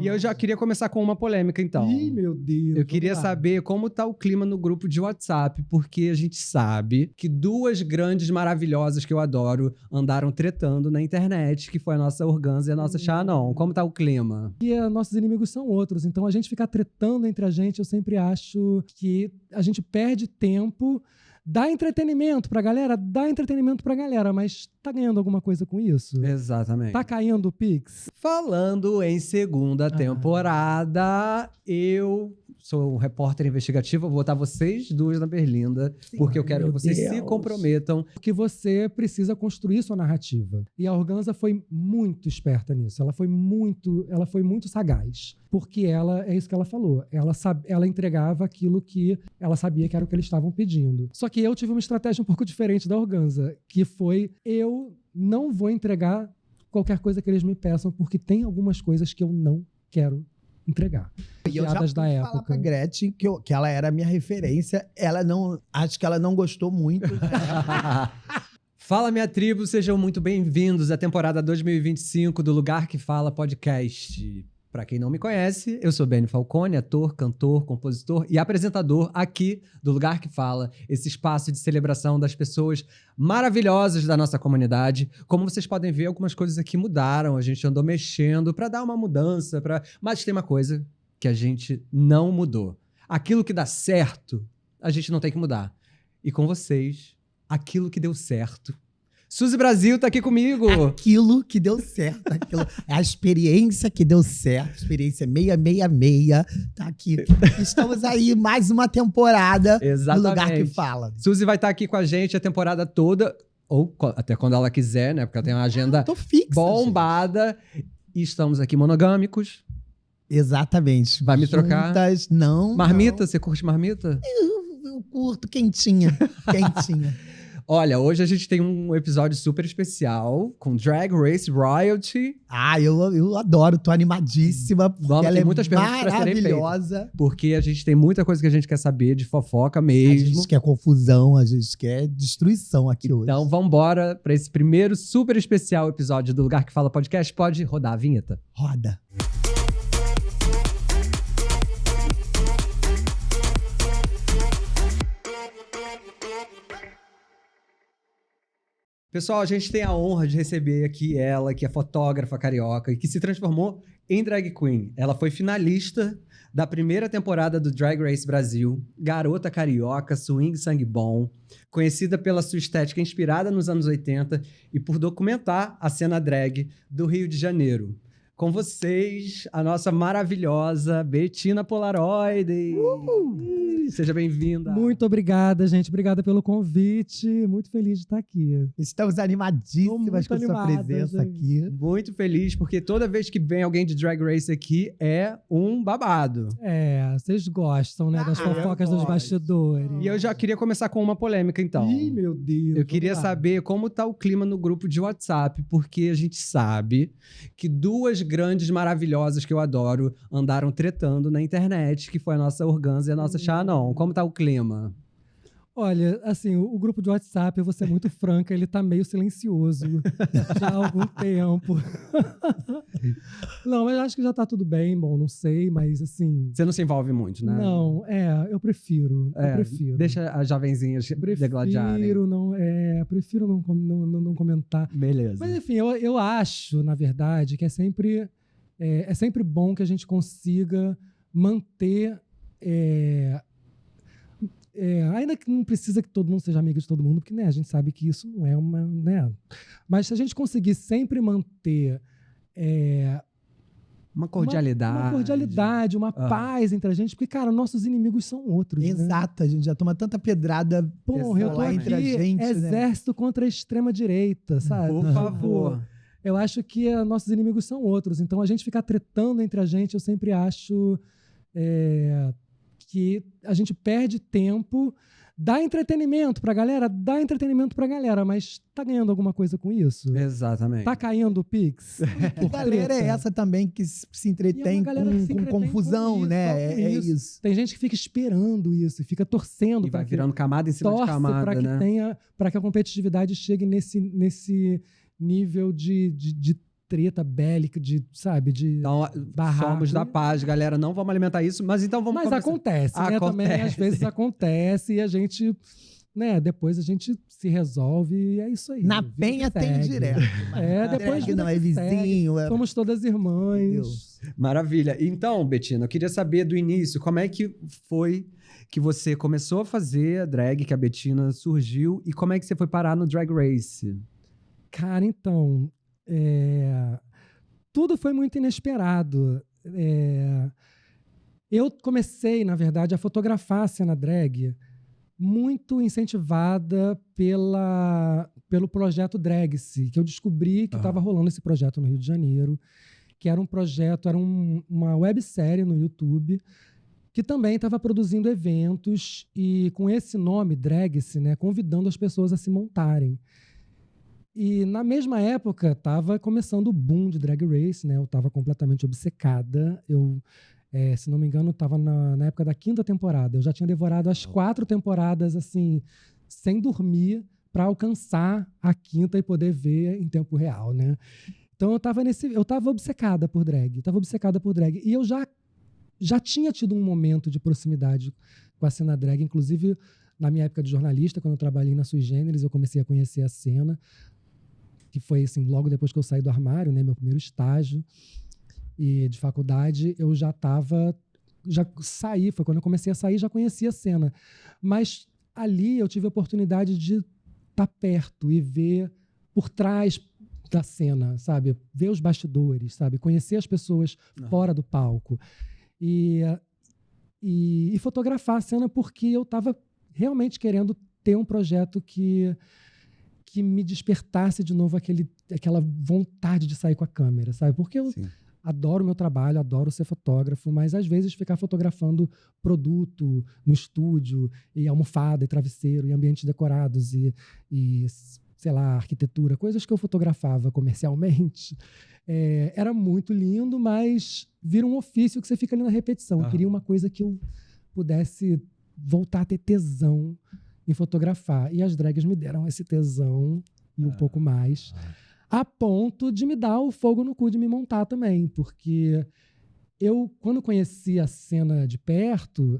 E eu já queria começar com uma polêmica, então. Ih, meu Deus. Eu queria saber como tá o clima no grupo de WhatsApp, porque a gente sabe que duas grandes maravilhosas que eu adoro andaram tretando na internet, que foi a nossa Organza e a nossa Shannon. Como tá o clima? E nossos inimigos são outros, então a gente ficar tretando entre a gente, eu sempre acho que a gente perde tempo. Dá entretenimento pra galera, mas tá ganhando alguma coisa com isso? Exatamente. Tá caindo o Pix? Falando em segunda temporada, eu sou um repórter investigativo, vou botar vocês duas na berlinda, porque eu quero que vocês se comprometam. Porque você precisa construir sua narrativa. E a Organza foi muito esperta nisso. Ela foi muito sagaz. Porque é isso que ela falou. Ela entregava aquilo que ela sabia que era o que eles estavam pedindo. Só que eu tive uma estratégia um pouco diferente da Organza, que foi: eu não vou entregar qualquer coisa que eles me peçam, porque tem algumas coisas que eu não quero entregar. E eu já fui falar pra Gretchen que ela era a minha referência. Acho que ela não gostou muito. Fala, minha tribo, sejam muito bem-vindos à temporada 2025 do Lugar que Fala Podcast. Pra quem não me conhece, eu sou Benny Falcone, ator, cantor, compositor e apresentador aqui do Lugar que Fala, esse espaço de celebração das pessoas maravilhosas da nossa comunidade. Como vocês podem ver, algumas coisas aqui mudaram, a gente andou mexendo pra dar uma mudança, mas tem uma coisa que a gente não mudou. Aquilo que dá certo, a gente não tem que mudar. E com vocês, aquilo que deu certo. Suzy Brasil tá aqui comigo. Aquilo que deu certo. A experiência que deu certo. Experiência 666 tá aqui. Estamos aí, mais uma temporada Exatamente. do Lugar que Fala. Suzy vai estar aqui com a gente a temporada toda, ou até quando ela quiser, né? Porque ela tem uma agenda Tô fixa, bombada. Gente. E estamos aqui monogâmicos. Exatamente. Vai me trocar? Juntas, não. Marmita, não. você curte marmita? Eu curto quentinha. Quentinha. Olha, hoje a gente tem um episódio super especial com Drag Race Royalty. Eu adoro, tô animadíssima. Porque ela é muitas perguntas pra serem maravilhosa. feitas, porque a gente tem muita coisa que a gente quer saber de fofoca mesmo. A gente quer confusão, a gente quer destruição aqui hoje. Então vambora pra esse primeiro super especial episódio do Lugar que Fala Podcast. Pode rodar a vinheta? Roda. Pessoal, a gente tem a honra de receber aqui ela, que é fotógrafa carioca e que se transformou em drag queen. Ela foi finalista da primeira temporada do Drag Race Brasil, garota carioca, swing sangue bom, conhecida pela sua estética inspirada nos anos 80 e por documentar a cena drag do Rio de Janeiro. Com vocês, a nossa maravilhosa Bettina Polaroid. Seja bem-vinda. Muito obrigada, gente. Obrigada pelo convite. Muito feliz de estar aqui. Estamos animadíssimas com a sua presença aqui. Muito feliz, porque toda vez que vem alguém de Drag Race aqui, é um babado. Vocês gostam, né? Das fofocas dos bastidores. E eu já queria começar com uma polêmica, então. Ih, meu Deus. Eu queria saber como tá o clima no grupo de WhatsApp, porque a gente sabe que duas grandes maravilhosas que eu adoro andaram tretando na internet, que foi a nossa Organza e a nossa Shannon. Como tá o clima? Olha, assim, o grupo de WhatsApp, eu vou ser muito franca, ele tá meio silencioso já há algum tempo. Não, mas acho que já tá tudo bem, bom, não sei, mas assim... Você não se envolve muito, né? Não, eu prefiro. Deixa as jovenzinhas degladiarem. Prefiro não comentar. Beleza. Mas enfim, eu acho, na verdade, que é sempre bom que a gente consiga manter... ainda que não precisa que todo mundo seja amigo de todo mundo, porque, né, a gente sabe que isso não é uma... Né? Mas se a gente conseguir sempre manter uma cordialidade, uma paz entre a gente, porque, cara, nossos inimigos são outros. Exato, né? A gente já toma tanta pedrada eu tô aqui, entre a gente. Exército contra a extrema-direita, sabe? Por favor. Eu acho que nossos inimigos são outros. Então, a gente ficar tretando entre a gente, eu sempre acho... que a gente perde tempo, dá entretenimento pra galera, mas tá ganhando alguma coisa com isso? Exatamente. Tá caindo o Pix? Que galera é essa também que se entretém com confusão, com né? É isso. Tem gente que fica esperando isso, fica torcendo. E vai virando camada em cima de camada, pra que né? para que a competitividade chegue nesse nível de treta bélica, de Então, barraco. somos da paz, galera. Não vamos alimentar isso, mas então vamos Mas começar. acontece, né? Também às vezes acontece e a gente, né? Depois a gente se resolve e é isso aí. Na vida Penha que tem segue. direto. Depois que não é vida que segue. vizinho. Somos todas irmãs. Deus. Maravilha. Então, Betina, eu queria saber do início, como é que foi que você começou a fazer a drag, que a Betina surgiu, e como é que você foi parar no Drag Race? Cara, então, tudo foi muito inesperado. Eu comecei, na verdade, a fotografar a cena drag muito incentivada pelo projeto Drag-se, que eu descobri que estava rolando esse projeto no Rio de Janeiro, que era um projeto, uma websérie no YouTube, que também estava produzindo eventos e com esse nome, Drag-se, né, convidando as pessoas a se montarem. E na mesma época estava começando o boom de Drag Race, né? Eu estava completamente obcecada. Eu, se não me engano, estava na época da 5ª temporada. Eu já tinha devorado as 4 temporadas, assim, sem dormir, para alcançar a 5ª e poder ver em tempo real, né? Então eu estava obcecada por drag. E eu já tinha tido um momento de proximidade com a cena drag, inclusive na minha época de jornalista, quando eu trabalhei na Sui Generis, eu comecei a conhecer a cena, que foi assim, logo depois que eu saí do armário, né, meu primeiro estágio e de faculdade, eu já saí, foi quando eu comecei a sair, já conhecia a cena. Mas ali eu tive a oportunidade de estar perto e ver por trás da cena, sabe? Ver os bastidores, sabe? Conhecer as pessoas fora do palco. E fotografar a cena porque eu estava realmente querendo ter um projeto que me despertasse de novo aquela vontade de sair com a câmera, sabe? Porque eu adoro o meu trabalho, adoro ser fotógrafo, mas às vezes ficar fotografando produto no estúdio, e almofada, e travesseiro, e ambientes decorados, e sei lá, arquitetura, coisas que eu fotografava comercialmente, era muito lindo, mas vira um ofício que você fica ali na repetição. Eu queria uma coisa que eu pudesse voltar a ter tesão em fotografar. E as drags me deram esse tesão e um pouco mais, a ponto de me dar o fogo no cu de me montar também. Porque eu, quando conheci a cena de perto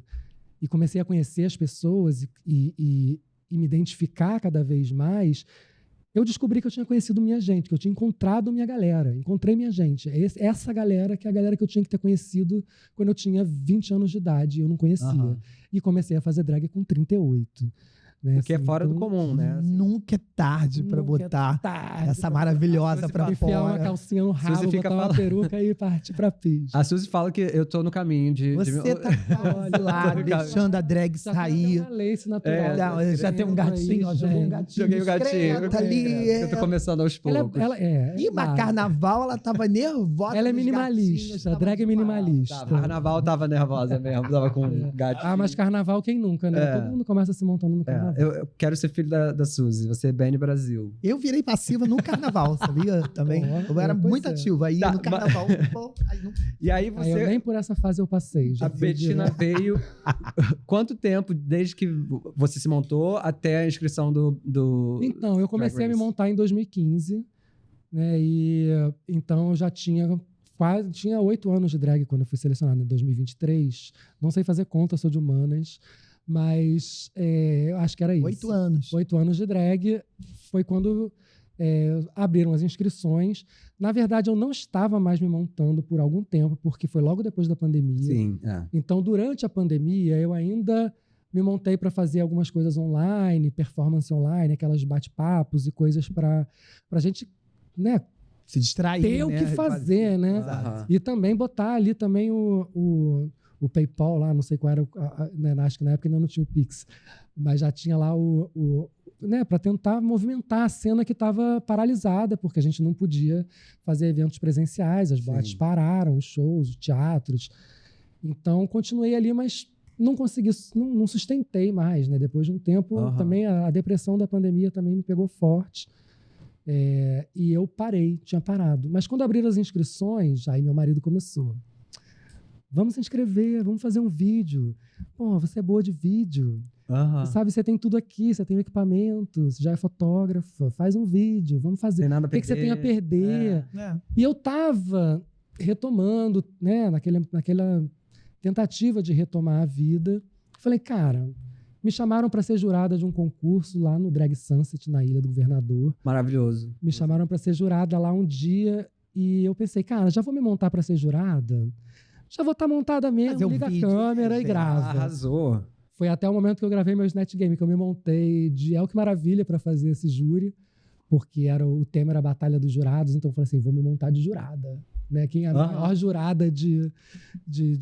e comecei a conhecer as pessoas e me identificar cada vez mais, eu descobri que eu tinha conhecido minha gente, que eu tinha encontrado minha galera. Encontrei minha gente. Essa galera que é a galera que eu tinha que ter conhecido quando eu tinha 20 anos de idade e eu não conhecia. E comecei a fazer drag com 38. Né? Porque é fora do comum, né? Assim. Nunca é tarde para botar essa maravilhosa para enfiar fora. Uma calcinha no rabo, Suzy fica botar uma peruca e partir pra pista. A Suzy fala que eu tô no caminho de... Você tá quase lá, deixando a drag sair. Já tem lace natural. Já tem um gatinho, ó, jogou um gatinho. Joguei o gatinho. Ali. Eu tô começando aos poucos. E mas carnaval, ela tava nervosa. Ela é minimalista, a drag é minimalista. Carnaval tava nervosa mesmo, tava com um gatinho. Mas carnaval quem nunca, né? Todo mundo começa se montando no carnaval. Eu quero ser filho da Suzy, você é Benny Brasil. Eu virei passiva no carnaval, sabia? Também. Eu era muito ativa. Aí no carnaval. E aí você. Eu nem por essa fase eu passei. A Betina veio. Quanto tempo desde que você se montou até a inscrição do Então, eu comecei a me montar em 2015, né? E então eu já tinha 8 anos de drag quando eu fui selecionado em 2023. Não sei fazer conta, sou de humanas. Mas eu acho que era isso. 8 anos. 8 anos de drag. Foi quando abriram as inscrições. Na verdade, eu não estava mais me montando por algum tempo, porque foi logo depois da pandemia. Sim. Então, durante a pandemia, eu ainda me montei para fazer algumas coisas online, performance online, aquelas bate-papos e coisas para a gente, né, se distrair, ter o que fazer, né? E também botar ali também o PayPal lá, não sei qual era, né, acho que na época ainda não tinha o Pix, mas já tinha lá né, para tentar movimentar a cena que estava paralisada, porque a gente não podia fazer eventos presenciais, as boates pararam, os shows, os teatros. Então, continuei ali, mas não consegui, não sustentei mais, né? Depois de um tempo, também a depressão da pandemia também me pegou forte. E eu tinha parado. Mas quando abriram as inscrições, aí meu marido começou. vamos se inscrever, vamos fazer um vídeo. Pô, você é boa de vídeo. Aham. Sabe, você tem tudo aqui, você tem o equipamento, você já é fotógrafa, faz um vídeo, vamos fazer. Tem nada a O que você tem a perder? É. E eu tava retomando, né, naquela tentativa de retomar a vida. Falei, cara, me chamaram para ser jurada de um concurso lá no Drag Sunset, na Ilha do Governador. Maravilhoso. Me chamaram para ser jurada lá um dia e eu pensei, cara, já vou me montar para ser jurada? Já vou estar montada mesmo, Fazer um liga vídeo, a câmera e grava. Arrasou. Foi até o momento que eu gravei meu Snatch Game, que eu me montei de El Que Maravilha para fazer esse júri, porque o tema era a Batalha dos Jurados, então eu falei assim, vou me montar de jurada. Né? Quem é a maior jurada de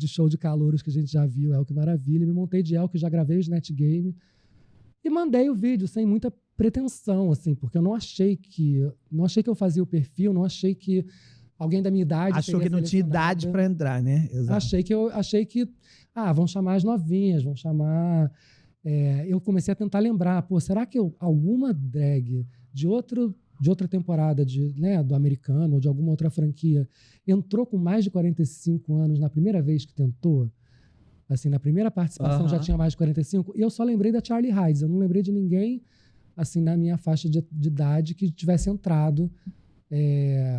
show de calouros que a gente já viu, El Que Maravilha. Me montei de El, que já gravei o Snatch Game. E mandei o vídeo sem muita pretensão, assim, porque eu não achei que eu fazia o perfil, não achei que alguém da minha idade Achou que não tinha idade para entrar, né? Exato. Achei que vão chamar as novinhas, vão chamar... eu comecei a tentar lembrar, pô, será que alguma drag de outra temporada do americano ou de alguma outra franquia entrou com mais de 45 anos na primeira vez que tentou? Assim, na primeira participação já tinha mais de 45? E eu só lembrei da Charlie Hides, eu não lembrei de ninguém assim, na minha faixa de idade que tivesse entrado.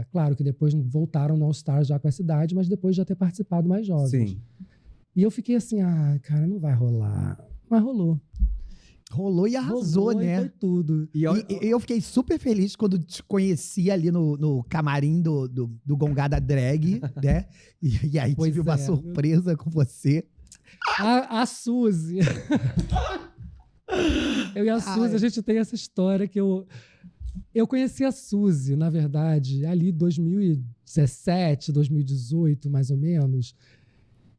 Claro que depois voltaram no All Stars já com essa idade, mas depois de já ter participado mais jovens. Sim. E eu fiquei assim, cara, não vai rolar. Mas rolou. Rolou e arrasou, Rolou, né? E foi tudo. E eu fiquei super feliz quando te conheci ali no camarim do Gongada Drag, né? E aí Pois tive uma surpresa com você. A Suzy. Eu e a Suzy, a gente tem essa história que eu conheci a Suzy, na verdade, ali 2017, 2018, mais ou menos.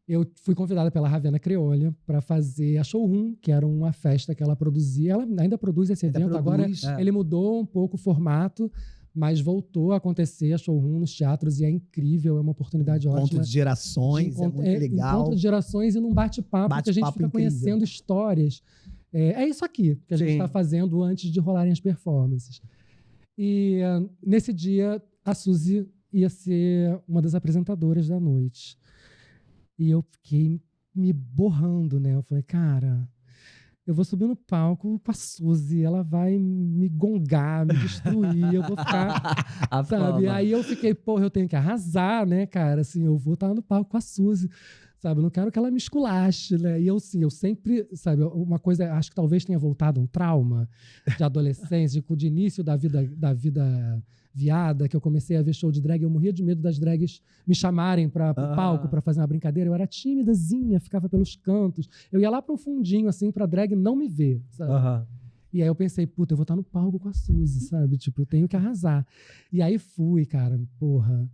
Eu fui convidada pela Ravenna Creolha para fazer a Showroom, que era uma festa que ela produzia. Ela ainda produz esse evento. Agora ele mudou um pouco o formato, mas voltou a acontecer a Showroom nos teatros e é incrível, é uma oportunidade ótima. Encontro de gerações, é muito legal. Encontro de gerações e num bate-papo que a gente fica conhecendo histórias. É isso aqui que a gente está fazendo antes de rolarem as performances. E nesse dia, a Suzy ia ser uma das apresentadoras da noite. E eu fiquei me borrando, né? Eu falei, cara, eu vou subir no palco com a Suzy, ela vai me gongar, me destruir, eu vou ficar, sabe? Aí eu fiquei, porra, eu tenho que arrasar, né, cara? Assim, eu vou estar no palco com a Suzy, sabe? Eu não quero que ela me esculache, né? E eu sempre, sabe, uma coisa, acho que talvez tenha voltado um trauma de adolescência, de início da vida viada, que eu comecei a ver show de drag, eu morria de medo das drags me chamarem para o palco para fazer uma brincadeira. Eu era tímidazinha, ficava pelos cantos. Eu ia lá para um fundinho, assim, pra drag não me ver, sabe? E aí eu pensei, puta, eu vou estar no palco com a Suzy, sabe? Tipo, eu tenho que arrasar. E aí fui, cara, porra,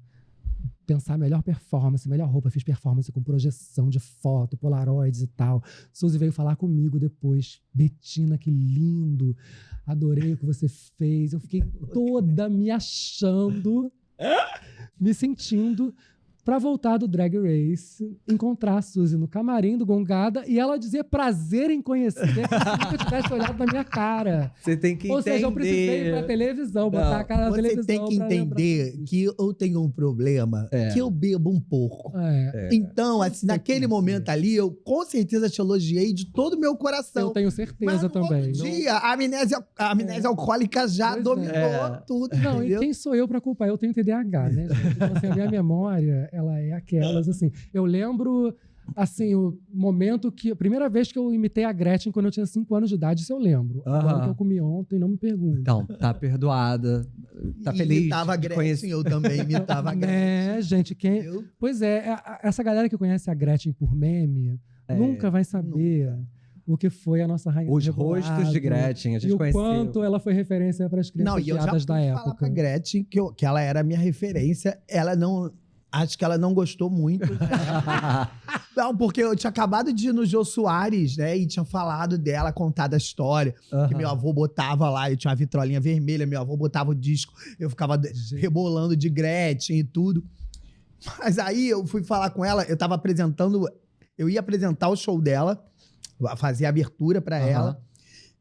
pensar melhor performance, melhor roupa. Fiz performance com projeção de foto, polaroids e tal. Suzy veio falar comigo depois. Betina, que lindo. Adorei o que você fez. Eu fiquei toda me achando, me sentindo pra voltar do Drag Race, encontrar a Suzy no camarim do Gongada e ela dizer prazer em conhecer, que se nunca tivesse olhado na minha cara. Você tem que entender. Ou seja, eu precisei ir pra televisão, botar a cara na televisão. Você tem que entender que eu tenho um problema, que eu bebo um pouco. Então, assim, naquele momento ali, eu com certeza te elogiei de todo o meu coração. Eu tenho certeza também. Outro dia, a amnésia alcoólica já dominou tudo. Não, entendeu? e quem sou eu pra culpar? Eu tenho TDAH, né, gente? Então, assim, a minha memória, ela é aquelas, assim... Eu lembro, assim, o momento que... A primeira vez que eu imitei a Gretchen quando eu tinha 5 anos de idade, isso eu lembro. Agora que eu comi ontem, não me pergunte. Então, tá perdoada. Tá feliz. Imitava a Gretchen, eu também imitava a Gretchen. Gente, Pois essa galera que conhece a Gretchen por meme nunca vai saber o que foi a nossa rainha. Os rostos de Gretchen, a gente conheceu. E o quanto ela foi referência para as crianças piadas da época. Falar pra Gretchen que ela era a minha referência. Ela não... Acho que ela não gostou muito. Não, porque eu tinha acabado de ir no Jô Soares, né? E tinha falado dela, contado a história. Que meu avô botava lá, eu tinha uma vitrolinha vermelha, meu avô botava o disco, eu ficava rebolando de Gretchen e tudo. Mas aí eu fui falar com ela, eu ia apresentar o show dela, fazer a abertura pra ela.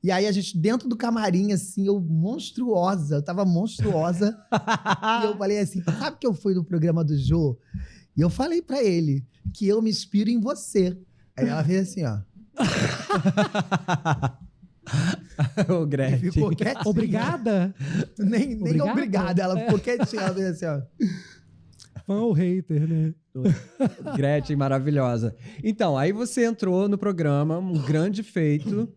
E aí a gente, dentro do camarim, assim, eu tava monstruosa. E eu falei assim, sabe que eu fui no programa do Jô? E eu falei pra ele que eu me inspiro em você. Aí ela fez assim, ó. Ô, Gretchen. Ficou quietinha. Obrigada? Nem Obrigada? obrigada. Ela ficou quietinha. Ela fez assim, ó. Fã ou hater, né? Gretchen, maravilhosa. Então, aí você entrou no programa, um grande feito,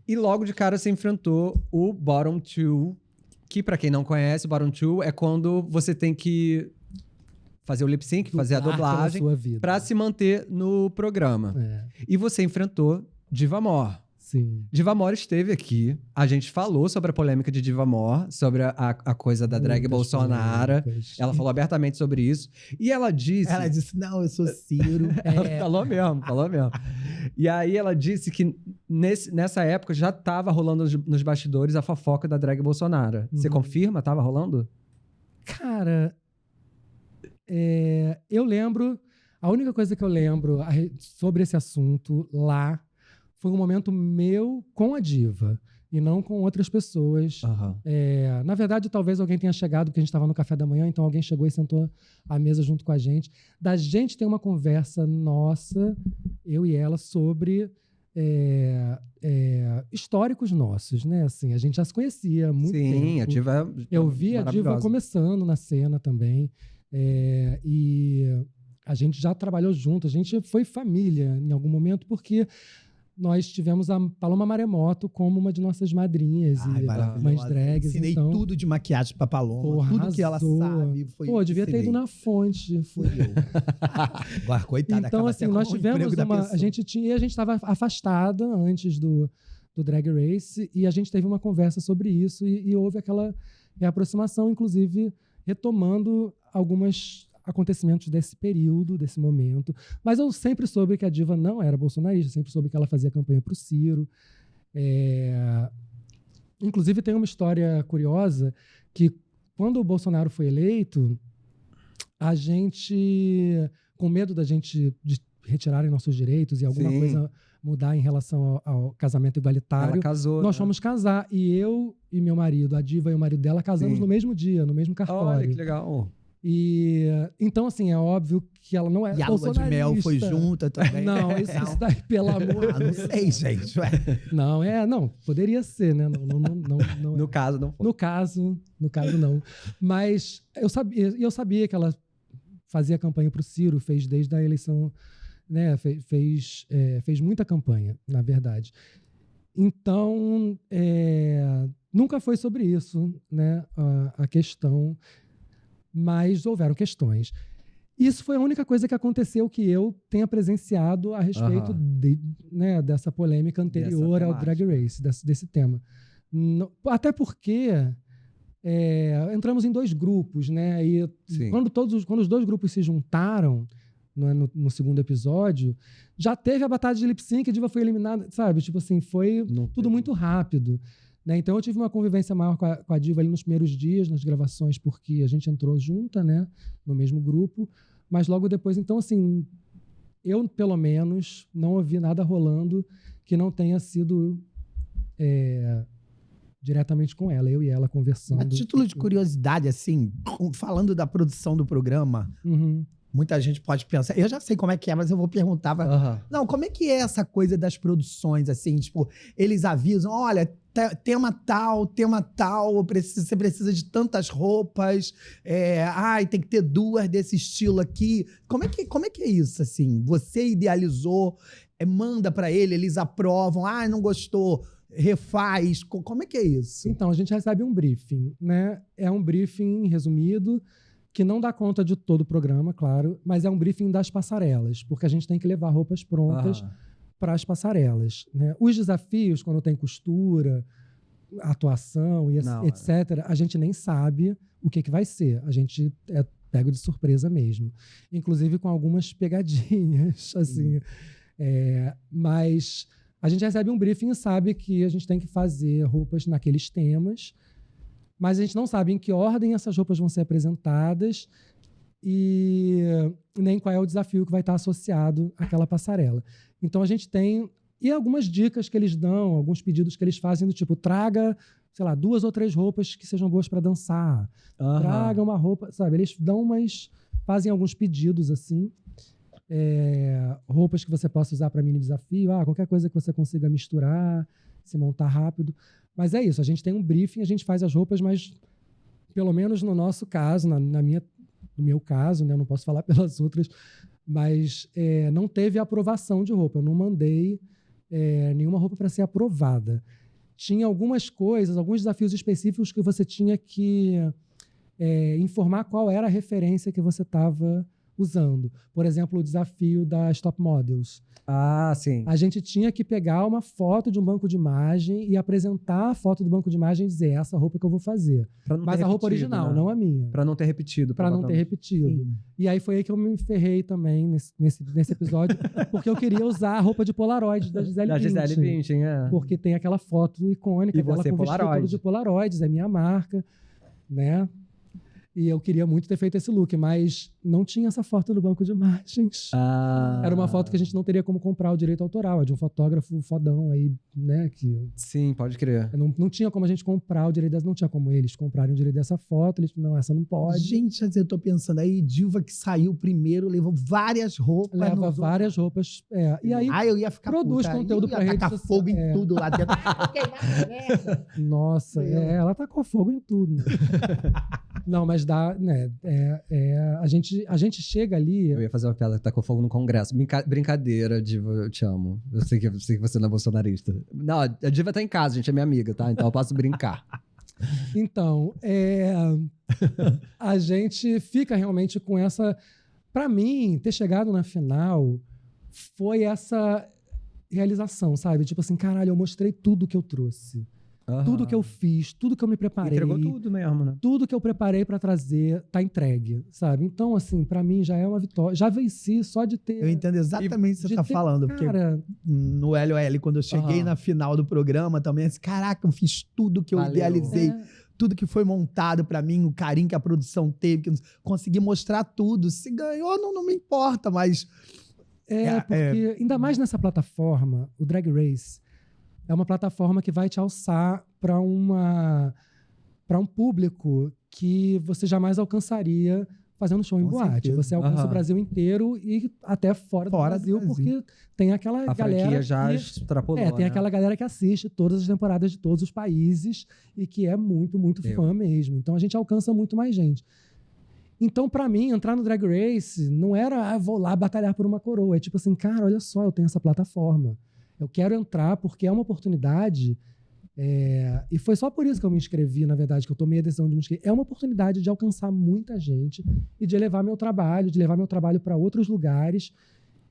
e logo de cara você enfrentou o Bottom Two, que pra quem não conhece, o Bottom Two é quando você tem que fazer o lip sync, fazer a Dublar pela dublagem, sua vida. pra se manter no programa. É, E você enfrentou Diva Amor. sim. Diva Amor esteve aqui, a gente falou sobre a polêmica de Diva Amor, sobre a coisa da drag Muitas Bolsonaro. polêmicas. Ela falou abertamente sobre isso. E ela disse... Ela disse, não, eu sou Ciro. Ela falou mesmo. E aí ela disse que nessa época já tava rolando nos bastidores a fofoca da drag Bolsonaro. Você Uhum. confirma? Tava rolando? Cara, eu lembro... A única coisa que eu lembro sobre esse assunto lá foi um momento meu com a diva e não com outras pessoas. Na verdade, talvez alguém tenha chegado, porque a gente estava no café da manhã, então alguém chegou e sentou à mesa junto com a gente. Da gente ter uma conversa nossa, eu e ela, sobre históricos nossos, né? Assim, a gente já se conhecia há muito tempo. Sim, a diva Eu vi a diva começando na cena também. E a gente já trabalhou junto, a gente foi família em algum momento, porque nós tivemos a Paloma Maremoto como uma de nossas madrinhas Ai, e maravilhosa. mães drags. Ensinei então, tudo de maquiagem pra Paloma. Pô, tudo que ela arrasou. sabe. Pô, devia ter ido na fonte. Fui eu. Agora, coitada, Então, acaba assim, até nós com o tivemos emprego da uma... pessoa. A gente estava afastada antes do Drag Race e a gente teve uma conversa sobre isso e houve aquela reaproximação, inclusive retomando alguns acontecimentos desse período, desse momento. Mas eu sempre soube que a diva não era bolsonarista, sempre soube que ela fazia campanha para o Ciro. Inclusive, tem uma história curiosa que, quando o Bolsonaro foi eleito, a gente, com medo da gente de retirarem nossos direitos e alguma Sim. coisa mudar em relação ao casamento igualitário, Ela casou. nós né? fomos casar. E eu e meu marido, a diva e o marido dela, casamos Sim. no mesmo dia, no mesmo cartório. Olha que legal. E então, assim, é óbvio que ela não é E a lua de mel foi bolsonarista. junta também. Não, isso daí, pelo amor. Ah, não sei, gente. Ué. Não, poderia ser, né? Não No caso, não foi. no caso, não. Mas eu sabia que ela fazia campanha para o Ciro, fez desde a eleição, né? Fez muita campanha, na verdade. Então, nunca foi sobre isso, né? A questão. Mas houveram questões. Isso foi a única coisa que aconteceu que eu tenha presenciado a respeito né, dessa polêmica anterior ao Drag Race, desse tema. Até porque entramos em 2 grupos, né? E Sim. quando os 2 grupos se juntaram no segundo episódio, já teve a batalha de lip sync, a diva foi eliminada, sabe? Tipo assim, foi tudo muito rápido. Né? Então eu tive uma convivência maior com a diva ali nos primeiros dias, nas gravações, porque a gente entrou junta, né? No mesmo grupo. Mas logo depois, então, assim, eu, pelo menos, não ouvi nada rolando que não tenha sido diretamente com ela, eu e ela conversando. A título de curiosidade, assim, falando da produção do programa, Uhum. muita gente pode pensar, eu já sei como é que é, mas eu vou perguntar. Não, como é que é essa coisa das produções, assim, tipo, eles avisam, olha, tema tal, você precisa de tantas roupas, tem que ter 2 desse estilo aqui. Como é que é isso, assim? Você idealizou, manda pra eles aprovam, não gostou, refaz, como é que é isso? Então, a gente recebe um briefing, né? É um briefing resumido, que não dá conta de todo o programa, claro, mas é um briefing das passarelas, porque a gente tem que levar roupas prontas para as passarelas. Né? Os desafios, quando tem costura, atuação, etc., a gente nem sabe o que vai ser. A gente é pego de surpresa mesmo. Inclusive com algumas pegadinhas, assim. Mas a gente recebe um briefing e sabe que a gente tem que fazer roupas naqueles temas, mas a gente não sabe em que ordem essas roupas vão ser apresentadas e nem qual é o desafio que vai estar associado àquela passarela. Então a gente tem algumas dicas que eles dão, alguns pedidos que eles fazem do tipo, traga, sei lá, 2 ou 3 roupas que sejam boas para dançar. Traga uma roupa, sabe? Eles dão umas fazem alguns pedidos, assim. Roupas que você possa usar para mini desafio, qualquer coisa que você consiga misturar, se montar rápido. Mas é isso, a gente tem um briefing, a gente faz as roupas, mas pelo menos no nosso caso, no meu caso, né, eu não posso falar pelas outras, mas não teve aprovação de roupa. Eu não mandei nenhuma roupa para ser aprovada. Tinha algumas coisas, alguns desafios específicos que você tinha que informar qual era a referência que você estava usando. Por exemplo, o desafio das top models. Ah, sim. A gente tinha que pegar uma foto de um banco de imagem e apresentar a foto do banco de imagem e dizer essa roupa que eu vou fazer. Mas a roupa original, né? não a minha. Pra não ter repetido. Pra não ter repetido. Sim. E aí foi aí que eu me ferrei também nesse episódio, porque eu queria usar a roupa de Polaroid da Gisele Bündchen. Da Gisele Bündchen, Porque tem aquela foto icônica E dela você com vestido Polaroid. todo de Polaroids, é minha marca, né? E eu queria muito ter feito esse look, mas não tinha essa foto no banco de imagens. Era uma foto que a gente não teria como comprar o direito autoral, é de um fotógrafo fodão aí, né? Que Sim, pode crer. não tinha como a gente comprar o direito dessa, não tinha como eles comprarem o direito dessa foto, eles não, essa não pode. Gente, eu tô pensando aí, diva que saiu primeiro, levou várias roupas. Leva várias roupas. E aí eu ia ficar produz puta, conteúdo eu ia pra rede tacar social. fogo em tudo lá dentro. Nossa, ela tacou fogo em tudo. Né? Não, mas dá, né? A gente chega ali. Eu ia fazer uma piada que tacou fogo no Congresso. Brincadeira, Diva, eu te amo. Eu sei que você não é bolsonarista. Não, a Diva tá em casa, gente, é minha amiga, tá? Então eu posso brincar. Então, a gente fica realmente com essa... Pra mim, ter chegado na final foi essa realização, sabe? Tipo assim, caralho, eu mostrei tudo que eu trouxe. Tudo que eu fiz, tudo que eu me preparei. Entregou tudo mesmo, né? Tudo que eu preparei pra trazer tá entregue, sabe? Então, assim, pra mim já é uma vitória. Já venci só de ter... Eu entendo exatamente o que você tá falando, porque no LOL, quando eu cheguei na final do programa, também assim, caraca, eu fiz tudo que eu idealizei, tudo que foi montado pra mim, o carinho que a produção teve, que consegui mostrar tudo. Se ganhou, não me importa, mas... Porque ainda mais nessa plataforma, o Drag Race é uma plataforma que vai te alçar para um público que você jamais alcançaria fazendo show em boate. Você alcança o Brasil inteiro e até fora do Brasil, porque tem aquela galera já extrapolou, tem aquela galera que assiste todas as temporadas de todos os países e que é muito, muito fã mesmo. Então a gente alcança muito mais gente. Então, pra mim, entrar no Drag Race não era, vou lá batalhar por uma coroa. É tipo assim, cara, olha só, eu tenho essa plataforma. Eu quero entrar porque é uma oportunidade, e foi só por isso que eu me inscrevi, na verdade, que eu tomei a decisão de me inscrever. É uma oportunidade de alcançar muita gente e de levar meu trabalho para outros lugares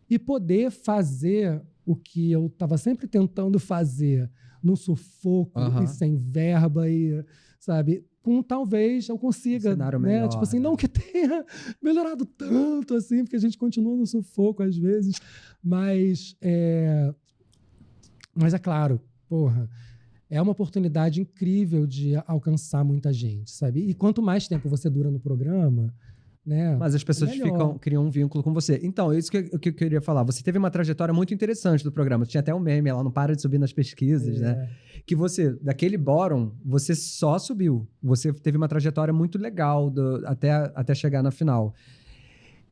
e poder fazer o que eu estava sempre tentando fazer no sufoco e sem verba e, sabe, talvez eu consiga, cenário né? melhor, Tipo assim, não que tenha melhorado tanto assim, porque a gente continua no sufoco às vezes, mas é claro, porra, é uma oportunidade incrível de alcançar muita gente, sabe? E quanto mais tempo você dura no programa, né? Mas as pessoas criam um vínculo com você. Então, isso que eu queria falar. Você teve uma trajetória muito interessante do programa. Tinha até um meme, ela não para de subir nas pesquisas, né? Que você, daquele bottom, você só subiu. Você teve uma trajetória muito legal até chegar na final.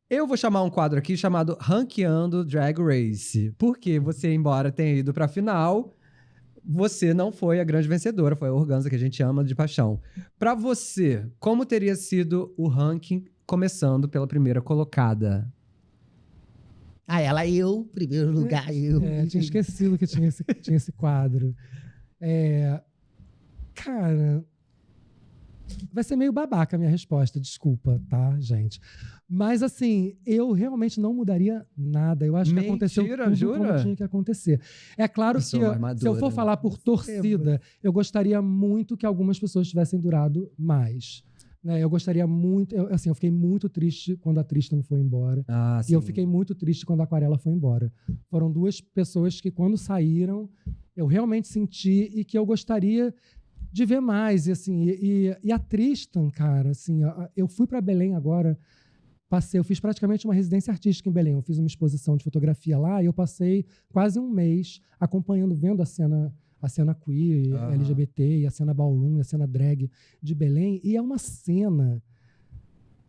Eu vou chamar um quadro aqui chamado Ranqueando Drag Race. Porque você, embora tenha ido pra final, você não foi a grande vencedora. Foi a Organza, que a gente ama de paixão. Pra você, como teria sido o ranking começando pela primeira colocada? Primeiro lugar, eu. Tinha esquecido que tinha esse quadro. Cara, vai ser meio babaca a minha resposta, desculpa, tá, gente? Mas, assim, eu realmente não mudaria nada. Eu acho que aconteceu tudo como tinha que acontecer. É claro que, se eu for falar por torcida, eu gostaria muito que algumas pessoas tivessem durado mais. Né? Eu gostaria muito... eu fiquei muito triste quando a Tristan foi embora. E eu fiquei muito triste quando a Aquarela foi embora. Foram duas pessoas que, quando saíram, eu realmente senti e que eu gostaria de ver mais. E, assim, e a Tristan, cara, assim, eu fui para Belém agora... Eu fiz praticamente uma residência artística em Belém. Eu fiz uma exposição de fotografia lá e eu passei quase um mês acompanhando, vendo a cena queer, LGBT, e a cena ballroom, e a cena drag de Belém. E é uma cena...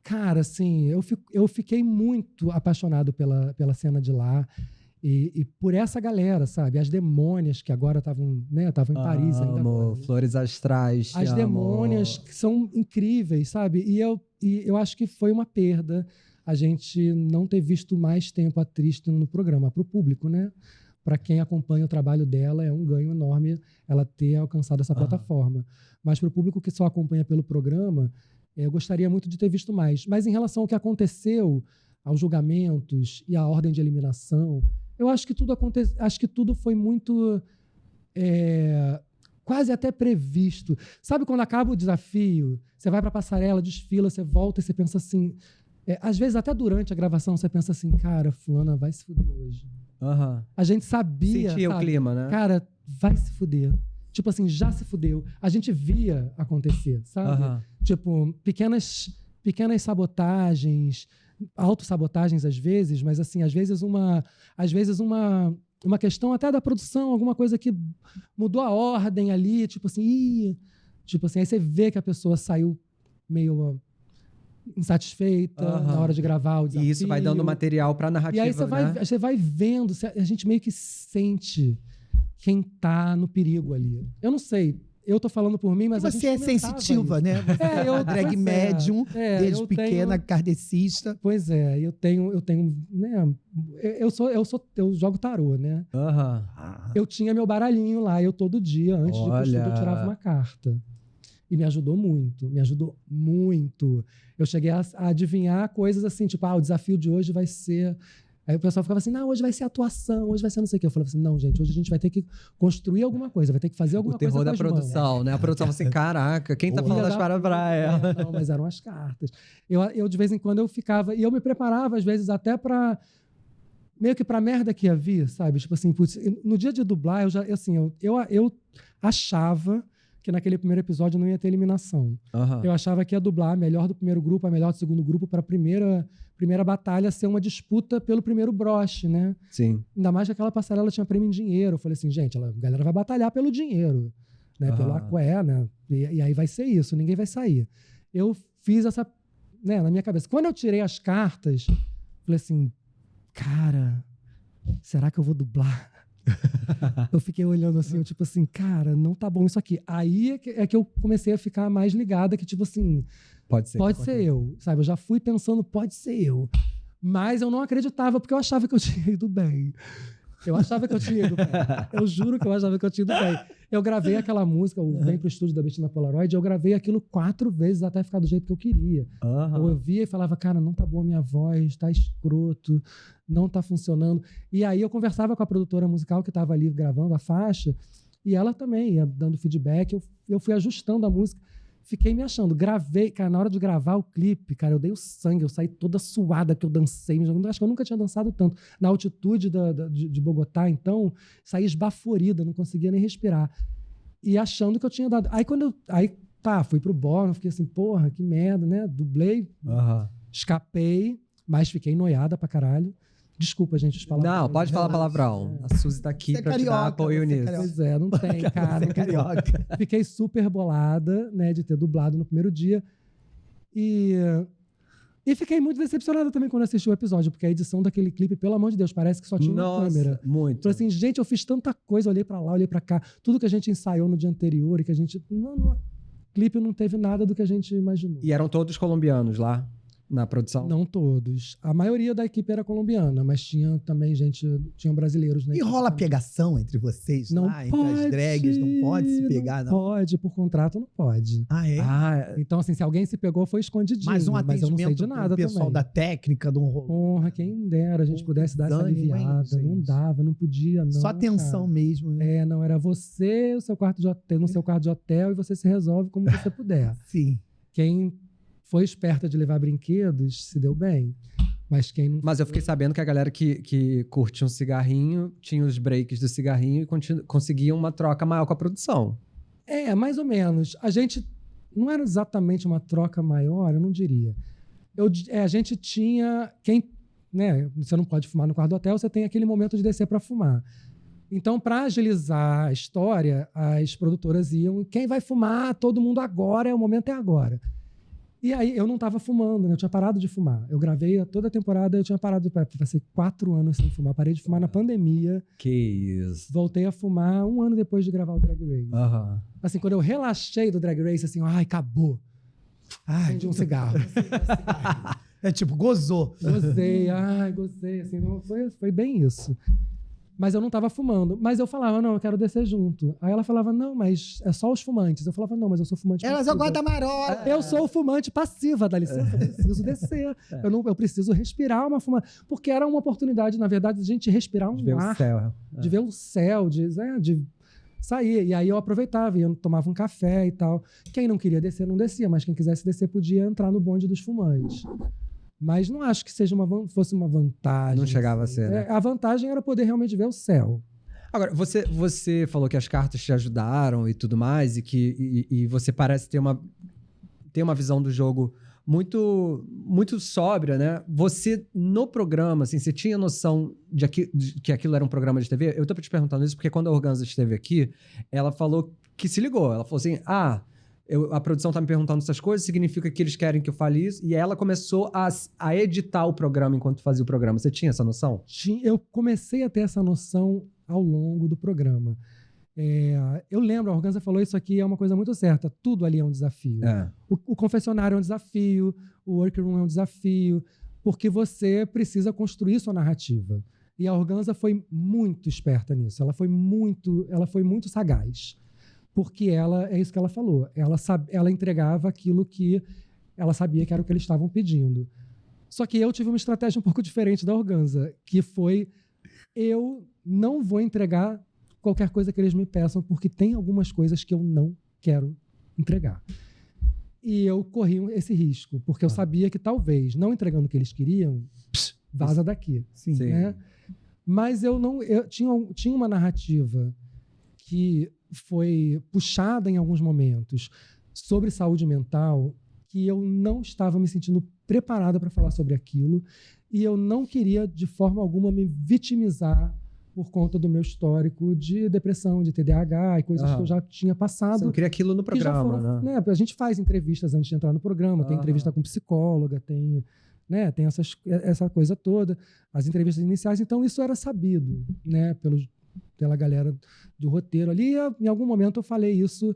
Cara, assim, eu fiquei muito apaixonado pela cena de lá e por essa galera, sabe? As Demônias, que agora estavam, né, estavam em Paris ainda. Amo, Agora, né? Flores Astrais. As Demônias, que são incríveis, sabe? E eu acho que foi uma perda a gente não ter visto mais tempo a atriz no programa, para o público, né? Para quem acompanha o trabalho dela, é um ganho enorme ela ter alcançado essa plataforma. Mas para o público que só acompanha pelo programa, eu gostaria muito de ter visto mais. Mas em relação ao que aconteceu, aos julgamentos e à ordem de eliminação, eu acho que tudo foi muito quase até previsto. Sabe quando acaba o desafio, você vai para a passarela, desfila, você volta e você pensa assim... às vezes, até durante a gravação, você pensa assim, cara, fulana vai se fuder hoje. A gente sabia, sentia o clima, né? Cara, vai se fuder. Tipo assim, já se fudeu. A gente via acontecer, sabe? Tipo, pequenas sabotagens, autossabotagens às vezes, mas assim, às vezes uma questão até da produção, alguma coisa que mudou a ordem ali, tipo assim, aí você vê que a pessoa saiu meio insatisfeita na hora de gravar o desafio. E isso vai dando material pra narrativa, e aí você vai vendo, a gente meio que sente quem tá no perigo ali. Eu não sei, eu tô falando por mim, mas a gente você é sensitiva, isso. né? Você é drag médium, desde pequena, kardecista. Pois é, eu tenho, né? Eu jogo tarô, né? Eu tinha meu baralhinho lá, eu todo dia, antes de ir pro estudo, eu tirava uma carta. E me ajudou muito. Eu cheguei a adivinhar coisas assim, tipo, o desafio de hoje vai ser... Aí o pessoal ficava assim, não, hoje vai ser atuação, hoje vai ser não sei o quê. Eu falava assim, não, gente, hoje a gente vai ter que construir alguma coisa, vai ter que fazer alguma coisa. O terror da produção, né? A produção assim, caraca, quem tá falando as paradas pra ela? Não, mas eram as cartas. Eu, de vez em quando, eu ficava... E eu me preparava, às vezes, até pra... Meio que pra merda que ia vir, sabe? Tipo assim, putz, no dia de dublar, eu achava que naquele primeiro episódio não ia ter eliminação. Eu achava que ia dublar a melhor do primeiro grupo, a melhor do segundo grupo, para a primeira batalha ser uma disputa pelo primeiro broche, né? Sim. Ainda mais que aquela passarela tinha prêmio em dinheiro. Eu falei assim, gente, a galera vai batalhar pelo dinheiro, né? Pelo aqué, né? E aí vai ser isso, ninguém vai sair. Eu fiz essa, né, na minha cabeça. Quando eu tirei as cartas, falei assim, cara, será que eu vou dublar? Eu fiquei olhando assim, tipo assim, cara, não tá bom isso aqui. Aí é que eu comecei a ficar mais ligada, que tipo assim, pode ser eu, sabe? Eu já fui pensando, pode ser eu. Mas eu não acreditava, porque eu achava que eu tinha ido bem. Eu juro que eu achava que eu tinha ido bem. Eu gravei aquela música, o Vem pro Estúdio da Bettina Polaroid, eu gravei aquilo 4 vezes até ficar do jeito que eu queria. Eu via e falava, cara, não tá boa a minha voz, tá escroto, não tá funcionando. E aí eu conversava com a produtora musical que estava ali gravando a faixa, e ela também ia dando feedback, eu fui ajustando a música. Fiquei me achando. Gravei, cara, na hora de gravar o clipe, cara, eu dei o sangue, eu saí toda suada, que eu dancei. Acho que eu nunca tinha dançado tanto. Na altitude de Bogotá, então, saí esbaforida, não conseguia nem respirar. E achando que eu tinha dado... Fui pro Borno, fiquei assim, porra, que merda, né? Dublei, escapei, mas fiquei noiada pra caralho. Desculpa, gente, os palavrões. Não, pode falar palavrão. A Suzy tá aqui pra te dar apoio nisso. Pois é, não tem, cara. Carioca. Fiquei super bolada, né, de ter dublado no primeiro dia. E fiquei muito decepcionada também quando assisti o episódio, porque a edição daquele clipe, pelo amor de Deus, parece que só tinha uma câmera. Muito. Falei assim, gente, eu fiz tanta coisa, olhei pra lá, olhei pra cá, tudo que a gente ensaiou no dia anterior e que a gente... O clipe não teve nada do que a gente imaginou. E eram todos colombianos lá? Na produção? Não todos. A maioria da equipe era colombiana, mas tinha também tinham brasileiros, né? E rola pegação entre vocês não lá, pode, entre as drags? Não pode se pegar, não? Pode, por contrato não pode. Então, assim, se alguém se pegou, foi escondidinho. Mas um atendimento eu não sei de nada do pessoal também. Da técnica, do rolo. Porra, quem dera a gente pudesse dar essa aliviada. Não dava, não podia, não. Só atenção mesmo, né? Não, era você, o seu quarto de hotel, no seu quarto de hotel, e você se resolve como você puder. Sim. Quem foi esperta de levar brinquedos, se deu bem. Mas quem não... Mas eu fiquei sabendo que a galera que curte um cigarrinho tinha os breaks do cigarrinho e conseguia uma troca maior com a produção. Mais ou menos. A gente... Não era exatamente uma troca maior, eu não diria. A gente tinha... né, você não pode fumar no quarto do hotel, você tem aquele momento de descer para fumar. Então, para agilizar a história, as produtoras iam... Quem vai fumar? Todo mundo agora, o momento é agora. E aí eu não tava fumando, né? Eu tinha parado de fumar. Eu gravei toda a temporada, eu tinha parado, passei 4 anos sem fumar. Parei de fumar na pandemia. Que isso. Voltei a fumar 1 ano depois de gravar o Drag Race. Aham. Assim, quando eu relaxei do Drag Race, assim, ai, acabou. Acendi um cigarro. É tipo, gozou. Gozei, assim, não, foi bem isso. Mas eu não tava fumando. Mas eu falava, não, eu quero descer junto. Aí ela falava, não, mas é só os fumantes. Eu falava, não, mas eu sou fumante Ela passiva. só gosta da marola. Eu sou fumante passiva, dá licença, eu preciso descer. Eu preciso respirar uma fumada. Porque era uma oportunidade, na verdade, de a gente respirar um De ver ar. o céu. De ver o céu, de sair. E aí eu aproveitava, tomava um café e tal. Quem não queria descer, não descia. Mas quem quisesse descer, podia entrar no bonde dos fumantes. Mas não acho que fosse uma vantagem. Não chegava a ser, né? A vantagem era poder realmente ver o céu. Agora, você falou que as cartas te ajudaram e tudo mais, e você parece ter uma visão do jogo muito, muito sóbria, né? Você, no programa, assim, você tinha noção de que aquilo era um programa de TV? Eu tô te perguntando isso porque quando a Organza esteve aqui, ela falou que se ligou. Ela falou assim, a produção tá me perguntando essas coisas, significa que eles querem que eu fale isso. E ela começou a editar o programa enquanto fazia o programa. Você tinha essa noção? Eu comecei a ter essa noção ao longo do programa. Eu lembro, a Organza falou isso aqui, é uma coisa muito certa. Tudo ali é um desafio. O confessionário é um desafio, o workroom é um desafio, porque você precisa construir sua narrativa. E a Organza foi muito esperta nisso. Ela foi muito sagaz. Porque é isso que ela falou, ela entregava aquilo que ela sabia que era o que eles estavam pedindo. Só que eu tive uma estratégia um pouco diferente da Organza, que foi, eu não vou entregar qualquer coisa que eles me peçam, porque tem algumas coisas que eu não quero entregar. E eu corri esse risco, porque eu sabia que talvez, não entregando o que eles queriam, vaza daqui. Sim. Né? Mas eu tinha uma narrativa que foi puxada em alguns momentos sobre saúde mental, que eu não estava me sentindo preparada para falar sobre aquilo, e eu não queria de forma alguma me vitimizar por conta do meu histórico de depressão, de TDAH e coisas que eu já tinha passado. Você não queria aquilo no programa, né? A gente faz entrevistas antes de entrar no programa, tem entrevista com psicóloga, tem essa coisa toda, as entrevistas iniciais, então isso era sabido, né, pela galera do roteiro ali. Em algum momento eu falei isso,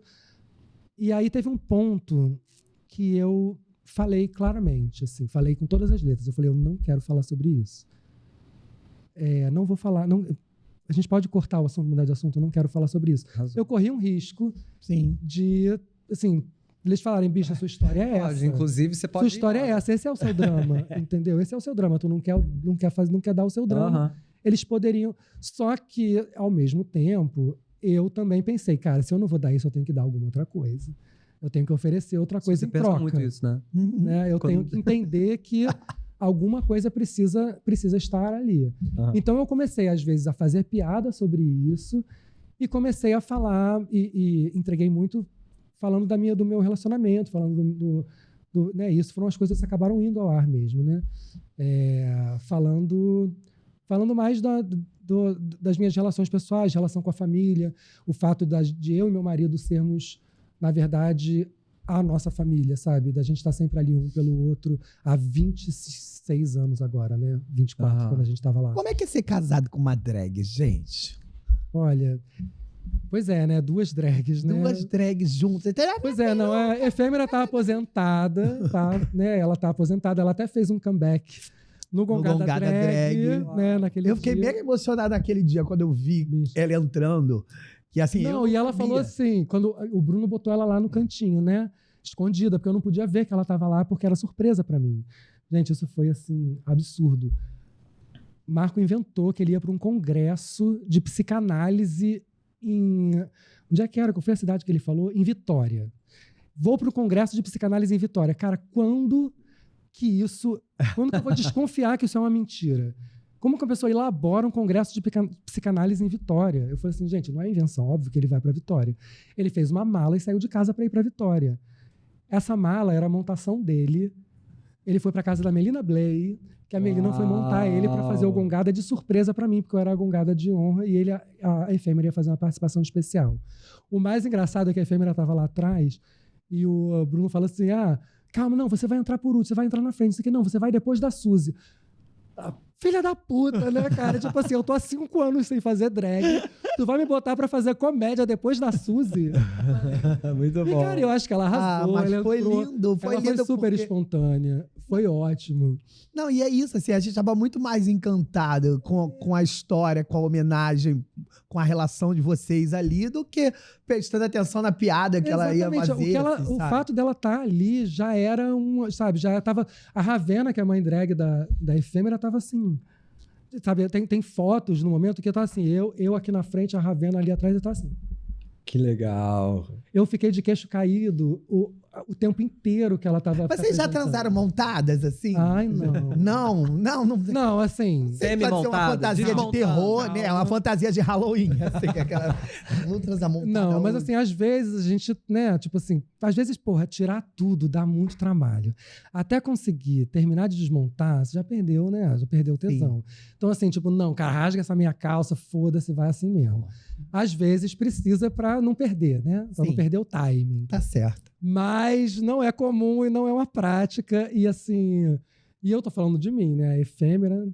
e aí teve um ponto que eu falei claramente, assim, falei com todas as letras, eu falei, eu não quero falar sobre isso. Não vou falar, a gente pode cortar o assunto, mudar de assunto, eu não quero falar sobre isso. Eu corri um risco de, assim, eles falarem, bicho, a sua história é essa. Inclusive, você pode... Sua história é essa, esse é o seu drama, entendeu? Esse é o seu drama, tu não quer dar o seu drama. Eles poderiam... Só que, ao mesmo tempo, eu também pensei, cara, se eu não vou dar isso, eu tenho que dar alguma outra coisa. Eu tenho que oferecer outra coisa em troca. Você pensa muito isso, né? Eu tenho que entender que alguma coisa precisa estar ali. Então, eu comecei, às vezes, a fazer piada sobre isso e comecei a falar e entreguei muito falando do meu relacionamento, falando né, isso foram as coisas que acabaram indo ao ar mesmo, né? Falando mais das minhas relações pessoais, relação com a família, o fato de eu e meu marido sermos, na verdade, a nossa família, sabe? Da gente estar sempre ali um pelo outro há 26 anos agora, né? 24, quando a gente estava lá. Como é que é ser casado com uma drag, gente? Olha... Pois é, né? 2 drags, né? 2 drags juntas. Pois é, não. A Efêmera tá aposentada, tá? Né? Ela tá aposentada. Ela até fez um comeback no Gongada Drag, né? Naquele eu fiquei mega emocionado naquele dia, quando eu vi ela entrando. Que, assim, e ela falou assim, quando o Bruno botou ela lá no cantinho, né? Escondida, porque eu não podia ver que ela tava lá, porque era surpresa pra mim. Gente, isso foi, assim, absurdo. Marco inventou que ele ia para um congresso de psicanálise onde é que era? Qual foi a cidade que ele falou? Em Vitória. Vou para o congresso de psicanálise em Vitória. Cara, quando que eu vou desconfiar que isso é uma mentira? Como que a pessoa elabora um congresso de psicanálise em Vitória? Eu falei assim, gente, não é invenção, óbvio que ele vai para Vitória. Ele fez uma mala e saiu de casa para ir para Vitória. Essa mala era a montação dele. Ele foi para casa da Melina Bley, que a Melina foi montar ele para fazer o Gongada de surpresa para mim, porque eu era a Gongada de honra e a Efêmera ia fazer uma participação especial. O mais engraçado é que a Efêmera estava lá atrás e o Bruno fala assim, calma, não, você vai entrar por último, você vai entrar na frente, isso aqui não, você vai depois da Suzy. Filha da puta, né, cara? Tipo assim, eu tô há 5 anos sem fazer drag. Tu vai me botar pra fazer comédia depois da Suzy? Muito bom. E, cara, eu acho que ela arrasou. mas ela foi entrou, lindo, foi ela lindo. foi super porque- espontânea. Foi ótimo. Não, e é isso, assim, a gente tava muito mais encantado com a história, com a homenagem, com a relação de vocês ali, do que prestando atenção na piada que ela ia Exatamente. fazer. O sabe? fato dela estar ali já era sabe, já tava... A Ravena, que é a mãe drag da Efêmera, tava assim... Sabe, tem fotos no momento que tá assim, eu aqui na frente, a Ravena ali atrás, e tá assim. Que legal. Eu fiquei de queixo caído o tempo inteiro que ela tava. Vocês já apresentando. transaram montadas, assim? Ai, não. Não. Não, assim. Pode ser uma Semi-montada, fantasia de desmontada. terror, né? Uma fantasia de Halloween. Assim, que é aquela... Não transar montada. Não, mas assim, às vezes a gente, né, tipo assim, às vezes, porra, tirar tudo dá muito trabalho. Até conseguir terminar de desmontar, você já perdeu, né? Já perdeu o tesão. Então, assim, tipo, não, cara, rasga essa minha calça, foda-se, vai assim mesmo. Às vezes precisa pra não perder, né? Pra não Sim. perder o timing. Tá certo. Mas não é comum e não é uma prática. E assim, e eu tô falando de mim, né? A Efêmera.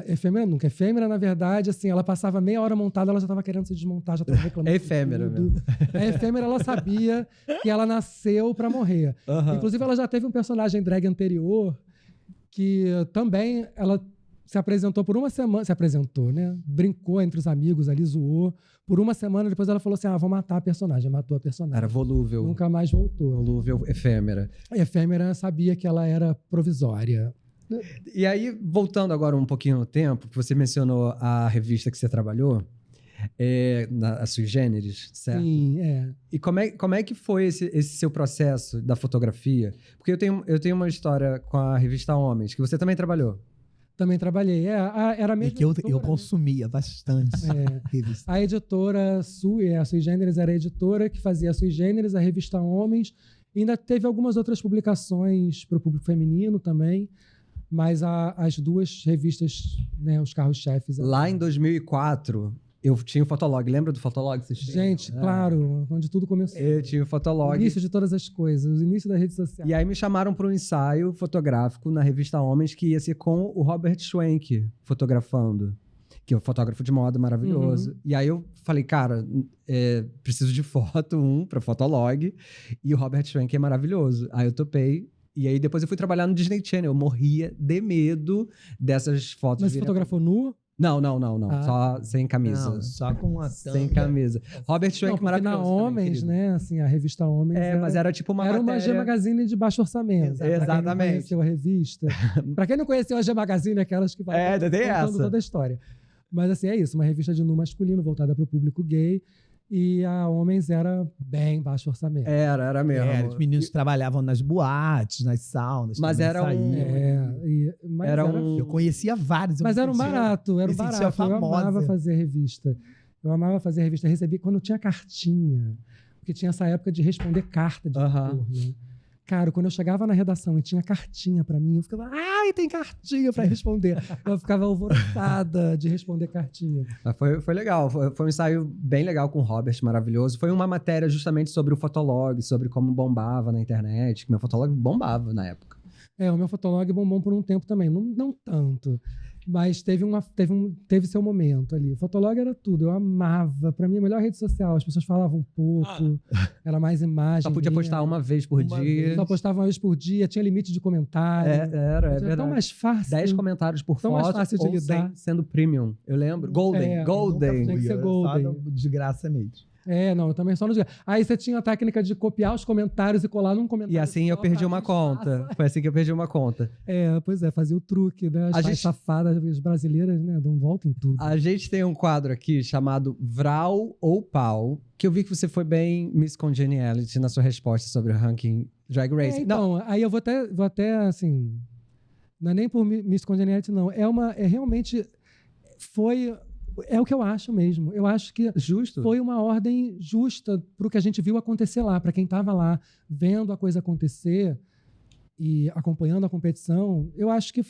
Efêmera nunca. Efêmera, na verdade, assim, ela passava meia hora montada, ela já tava querendo se desmontar, já tava reclamando. É efêmera de tudo. A Efêmera, ela sabia que ela nasceu pra morrer. Aham. Inclusive, ela já teve um personagem drag anterior que também ela se apresentou por uma semana. Se apresentou, né? Brincou entre os amigos ali, zoou. Por uma semana, depois ela falou assim: vou matar a personagem. Matou a personagem. Era volúvel. Nunca mais voltou. Volúvel, efêmera. A Efêmera sabia que ela era provisória. E aí, voltando agora um pouquinho no tempo, que você mencionou a revista que você trabalhou, a Sui Generis, certo? Sim, E como é que foi esse seu processo da fotografia? Porque eu tenho uma história com a revista Homens, que você também trabalhou. Também trabalhei. Era a E mesma que eu editora, né? consumia bastante. Revista. A editora Sui, a Sui Generis era a editora que fazia a Sui Generis, a revista Homens. E ainda teve algumas outras publicações para o público feminino também. Mas as duas revistas, né, os carros-chefes. Lá em 2004, eu tinha o Fotolog. Lembra do Fotolog? Que vocês tinham? Gente, claro, onde tudo começou. Eu tinha o O Fotolog. início de todas as coisas, o início da rede social. E aí me chamaram para um ensaio fotográfico na revista Homens, que ia ser com o Robert Schwenk fotografando, que é um fotógrafo de moda maravilhoso. Uhum. E aí eu falei, cara, preciso de foto, para Fotolog, e o Robert Schwenk é maravilhoso. Aí eu topei. E aí depois eu fui trabalhar no Disney Channel. Eu morria de medo dessas fotos. Mas você fotografou nu? Não. Ah. Só sem camisa. Não, só com a Sem camisa. Robert Não, Schwenk porque maravilhoso. na também, Homens, querido. né? Assim, a revista Homens. Mas era tipo uma Era uma matéria... G Magazine de baixo orçamento. Pra quem não Exatamente. conheceu a revista. Pra quem não conheceu a G Magazine, aquelas que vai tem contando essa. toda a história. Mas assim, é isso. Uma revista de nu masculino voltada para o público gay. E a Homens era bem baixo orçamento. Era mesmo. os meninos trabalhavam nas boates, nas saunas. Mas também era saíam. Mas Era um... Eu conhecia vários. Mas era um barato, era um me sentia barato. Eu famosa. amava fazer revista. Eu recebia quando tinha cartinha. Porque tinha essa época de responder carta de editor, né? Cara, quando eu chegava na redação e tinha cartinha pra mim, eu ficava, tem cartinha pra responder. Eu ficava alvoroçada de responder cartinha. Mas foi legal, foi um ensaio bem legal com o Robert, maravilhoso. Foi uma matéria justamente sobre o Fotolog, sobre como bombava na internet, que meu Fotolog bombava na época. O meu Fotolog bombou por um tempo também, não tanto. Mas teve seu momento ali. O Fotolog era tudo, eu amava. Pra mim, a melhor rede social. As pessoas falavam pouco, era mais imagem. Só podia postar uma vez por dia. Só postava uma vez por dia, tinha limite de comentário. É verdade. Tão mais fácil. 10 comentários por Tão foto, mais fácil de ou lidar. 100 sendo premium. Eu lembro. Golden. Tem que ser Golden. Só de graça mesmo. Não, eu também só no dia. Aí você tinha a técnica de copiar os comentários e colar num comentário. E assim eu só perdi pra uma ter conta. espaço. Foi assim que eu perdi uma conta. Pois é, fazia o truque, né? As safadas, as brasileiras, né? Dão volta em tudo. A gente tem um quadro aqui chamado Vral ou Pau, que eu vi que você foi bem Miss Congeniality na sua resposta sobre o ranking Drag Race. Então, aí eu vou até, assim... Não é nem por Miss Congeniality, não. Realmente... É o que eu acho mesmo. Eu acho que Justo. foi uma ordem justa para o que a gente viu acontecer lá. Para quem estava lá vendo a coisa acontecer e acompanhando a competição, eu acho que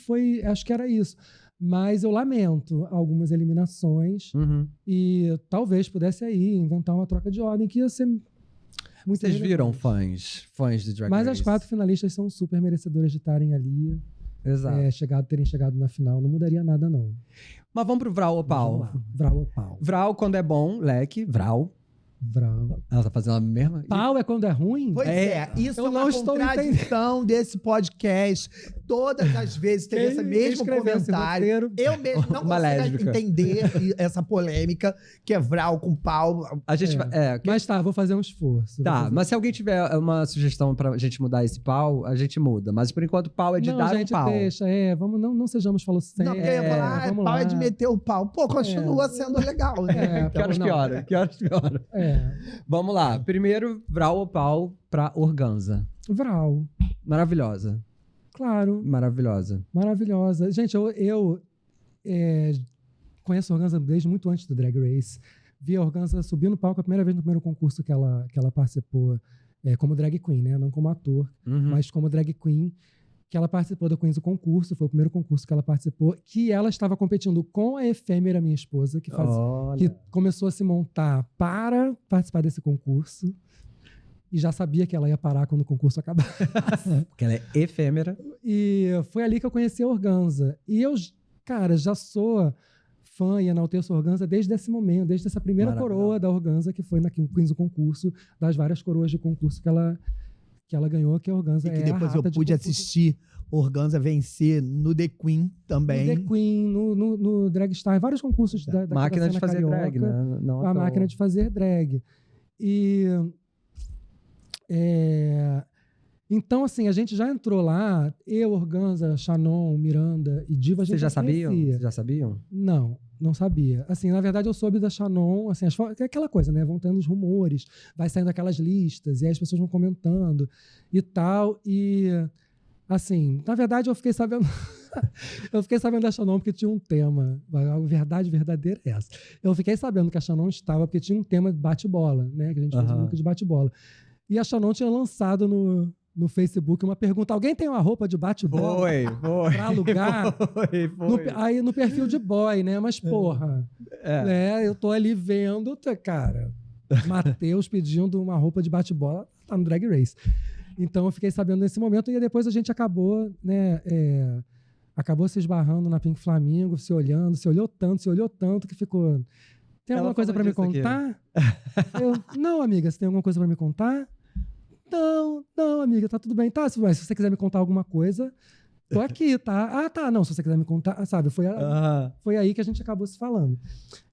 era isso. Mas eu lamento algumas eliminações Uhum. e talvez pudesse aí inventar uma troca de ordem que ia ser... muito Vocês viram relevante. fãs de Drag Mas Race? as 4 finalistas são super merecedoras de estarem ali, Exato. terem chegado na final. Não mudaria nada, não. Mas vamos pro Vral ou Vamos lá. Pau. Vral ou pau? Vral quando é bom, leque, Vral. Vral. Ela tá fazendo a mesma? Pau é quando é ruim? Pois é, isso eu é uma não estou contradição desse podcast. Todas as vezes tem esse mesmo escreveu esse comentário. roteiro? Eu mesmo não Uma consigo lésbica. entender essa polêmica que é Vral com pau. A gente Mas tá, vou fazer um esforço. Tá, mas se alguém tiver uma sugestão pra gente mudar esse pau, a gente muda. Mas por enquanto, pau é de não, dar gente, um pau. deixa. Vamos, não sejamos falocênticos. Não, porque eu ia falar, vamos pau lá. é de meter o pau. Pô, continua sendo legal, né? Que horas não. piora? Que horas piora? Vamos lá. Primeiro, Vral ou pau pra Organza. Vral. Maravilhosa. Claro. Maravilhosa. Maravilhosa. Gente, eu conheço a Organza desde muito antes do Drag Race. Vi a Organza subir no palco a primeira vez no primeiro concurso que ela participou como drag queen, né? Não como ator, mas como drag queen, que ela participou da Queens do concurso. Foi o primeiro concurso que ela participou, que ela estava competindo com a Efêmera, minha esposa, que começou a se montar para participar desse concurso. E já sabia que ela ia parar quando o concurso acabasse. Porque ela é efêmera. E foi ali que eu conheci a Organza. E eu, cara, já sou fã e enalteço a Organza desde esse momento, desde essa primeira coroa da Organza, que foi na Queens do concurso, das várias coroas de concurso que ela ganhou, que a Organza E que depois eu pude assistir Organza vencer no The Queen também. No The Queen, no Drag Star, vários concursos da Máquina de fazer carioca, drag, né? Não a máquina de fazer drag. E... Então, assim, a gente já entrou lá, eu, Organza, Shannon, Miranda e Diva, a gente Vocês já sabiam? conhecia. Vocês já sabiam? Não sabia. Assim, na verdade, eu soube da Shannon, assim, é aquela coisa, né? Vão tendo os rumores, vai saindo aquelas listas, e aí as pessoas vão comentando e tal. E, assim, na verdade, eu fiquei sabendo... eu fiquei sabendo da Shannon porque tinha um tema. A verdade verdadeira é essa. Eu fiquei sabendo que a Shannon estava porque tinha um tema de bate-bola, né? Que a gente fez um look de bate-bola. E a Shannon tinha lançado no Facebook uma pergunta: alguém tem uma roupa de bate-bola? Foi. Pra alugar? Foi. Aí no perfil de boy, né? Mas, porra, eu tô ali vendo, cara, Matheus pedindo uma roupa de bate-bola, tá no Drag Race. Então eu fiquei sabendo nesse momento e depois a gente acabou, né? Acabou se esbarrando na Pink Flamingo, se olhou tanto que ficou... Tem alguma coisa pra me contar? Não, amiga, você tem alguma coisa pra me contar? Não, amiga, tá tudo bem. Tá, se você quiser me contar alguma coisa, tô aqui, tá? Ah, tá, não, se você quiser me contar, sabe? Foi aí que a gente acabou se falando.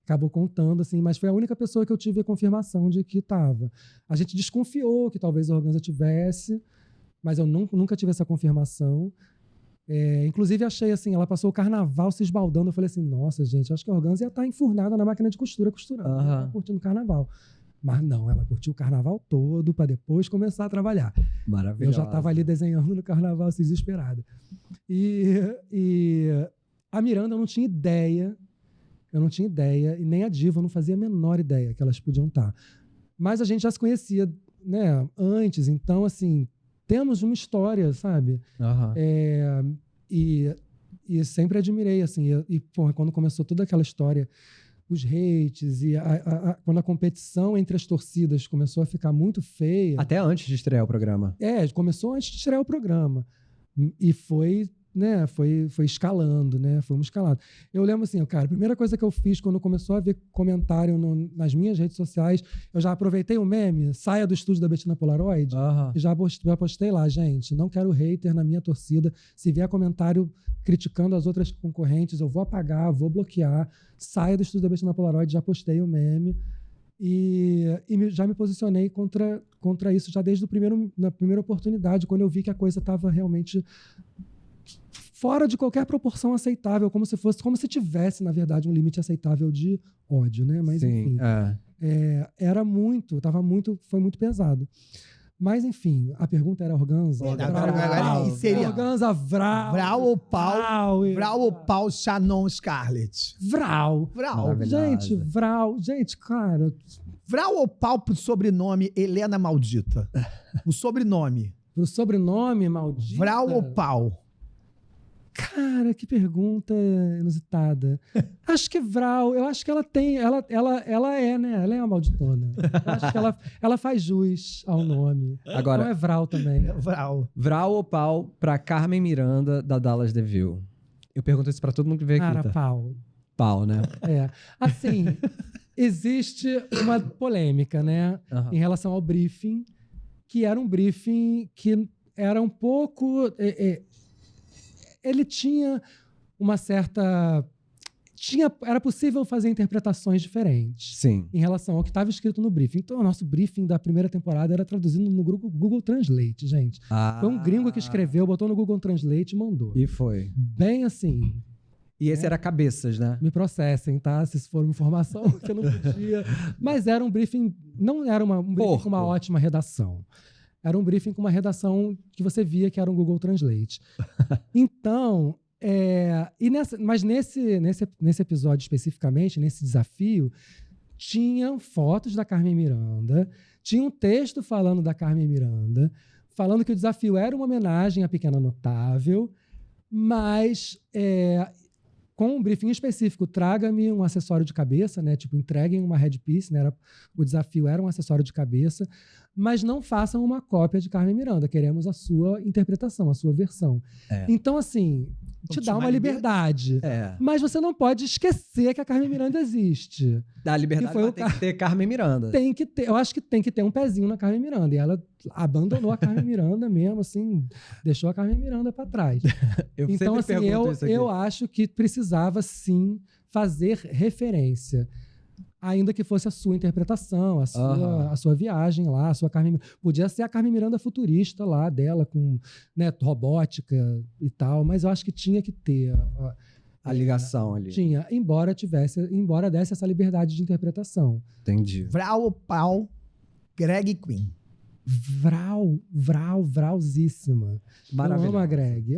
Acabou contando, assim, mas foi a única pessoa que eu tive a confirmação de que tava. A gente desconfiou que talvez a Organza tivesse, mas eu nunca tive essa confirmação. Inclusive, achei assim, ela passou o carnaval se esbaldando. Eu falei assim, nossa, gente, acho que a Organza ia estar enfurnada na máquina de costura, costurando, né? Curtindo o carnaval. Mas não, ela curtiu o carnaval todo para depois começar a trabalhar. Maravilhoso. Eu já estava ali desenhando no carnaval, assim, desesperada. E a Miranda eu não tinha ideia, e nem a Diva eu não fazia a menor ideia que elas podiam estar. Mas a gente já se conhecia, né, antes, então, assim, temos uma história, sabe? E sempre admirei, assim, porra, quando começou toda aquela história, os hates e quando a competição entre as torcidas começou a ficar muito feia. Até antes de estrear o programa. Começou antes de estrear o programa. E foi escalando, né? Fomos escalando. Eu lembro assim, cara, a primeira coisa que eu fiz quando começou a ver comentário nas minhas redes sociais, eu já aproveitei o meme, saia do estúdio da Bettina Polaroid, e já postei lá, gente, não quero hater na minha torcida. Se vier comentário criticando as outras concorrentes, eu vou apagar, vou bloquear. Saia do estúdio da Bettina Polaroid, já postei o meme. E já me posicionei contra isso já desde na primeira oportunidade, quando eu vi que a coisa estava realmente fora de qualquer proporção aceitável, como se tivesse, na verdade, um limite aceitável de ódio, né? Mas, sim, enfim, foi muito pesado. Mas, enfim, a pergunta era Organza. Seria Organza, Vral ou pau? Vral ou pau, Shannon Scarlett? Vral. Gente, Vral. Gente, cara... Vral ou pau pro sobrenome Helena Maldita? O sobrenome. Pro sobrenome, maldita? Vral ou pau? Cara, que pergunta inusitada. Acho que Vral, eu acho que ela tem, ela é, né? Ela é uma malditona. Eu acho que ela faz jus ao nome. Agora, Então é Vral também. Vral. Vral ou pau pra Carmen Miranda, da Dallas DeVille? Eu pergunto isso pra todo mundo que veio aqui, Cara, tá? pau. Pau, né? É. Assim, existe uma polêmica, né? Aham. Em relação ao briefing, que era um briefing que era um pouco... ele tinha uma certa... Era possível fazer interpretações diferentes Sim. em relação ao que estava escrito no briefing. Então, o nosso briefing da primeira temporada era traduzido no Google Translate, gente. Foi um gringo que escreveu, botou no Google Translate e mandou. E foi. Bem assim... E esse era cabeças, né? Me processem, tá? Se isso for uma informação que eu não podia. Mas era um briefing... Não era um briefing com uma ótima redação. Era um briefing com uma redação que você via que era um Google Translate. Então... mas nesse episódio especificamente, nesse desafio, tinham fotos da Carmen Miranda, tinha um texto falando da Carmen Miranda, falando que o desafio era uma homenagem à Pequena Notável, mas com um briefing específico, traga-me um acessório de cabeça, né? Tipo, entreguem uma headpiece, né? O desafio era um acessório de cabeça, mas não façam uma cópia de Carmen Miranda, queremos a sua interpretação, a sua versão. Então, assim, te dá uma liberdade. Mas você não pode esquecer que a Carmen Miranda existe. Dá liberdade, mas tem que ter Carmen Miranda. Tem que ter, eu acho que tem que ter um pezinho na Carmen Miranda. E ela abandonou a Carmen Miranda mesmo, assim, deixou a Carmen Miranda para trás. Então, assim, eu acho que precisava, sim, fazer referência. Ainda que fosse a sua interpretação, a sua viagem lá, a sua Carmen... Podia ser a Carmen Miranda futurista lá dela, com, né, robótica e tal, mas eu acho que tinha que ter a ligação ali. Tinha, embora desse essa liberdade de interpretação. Entendi. Vral ou pau, Greg Queen. Vrauzíssima. Eu amo a Greg.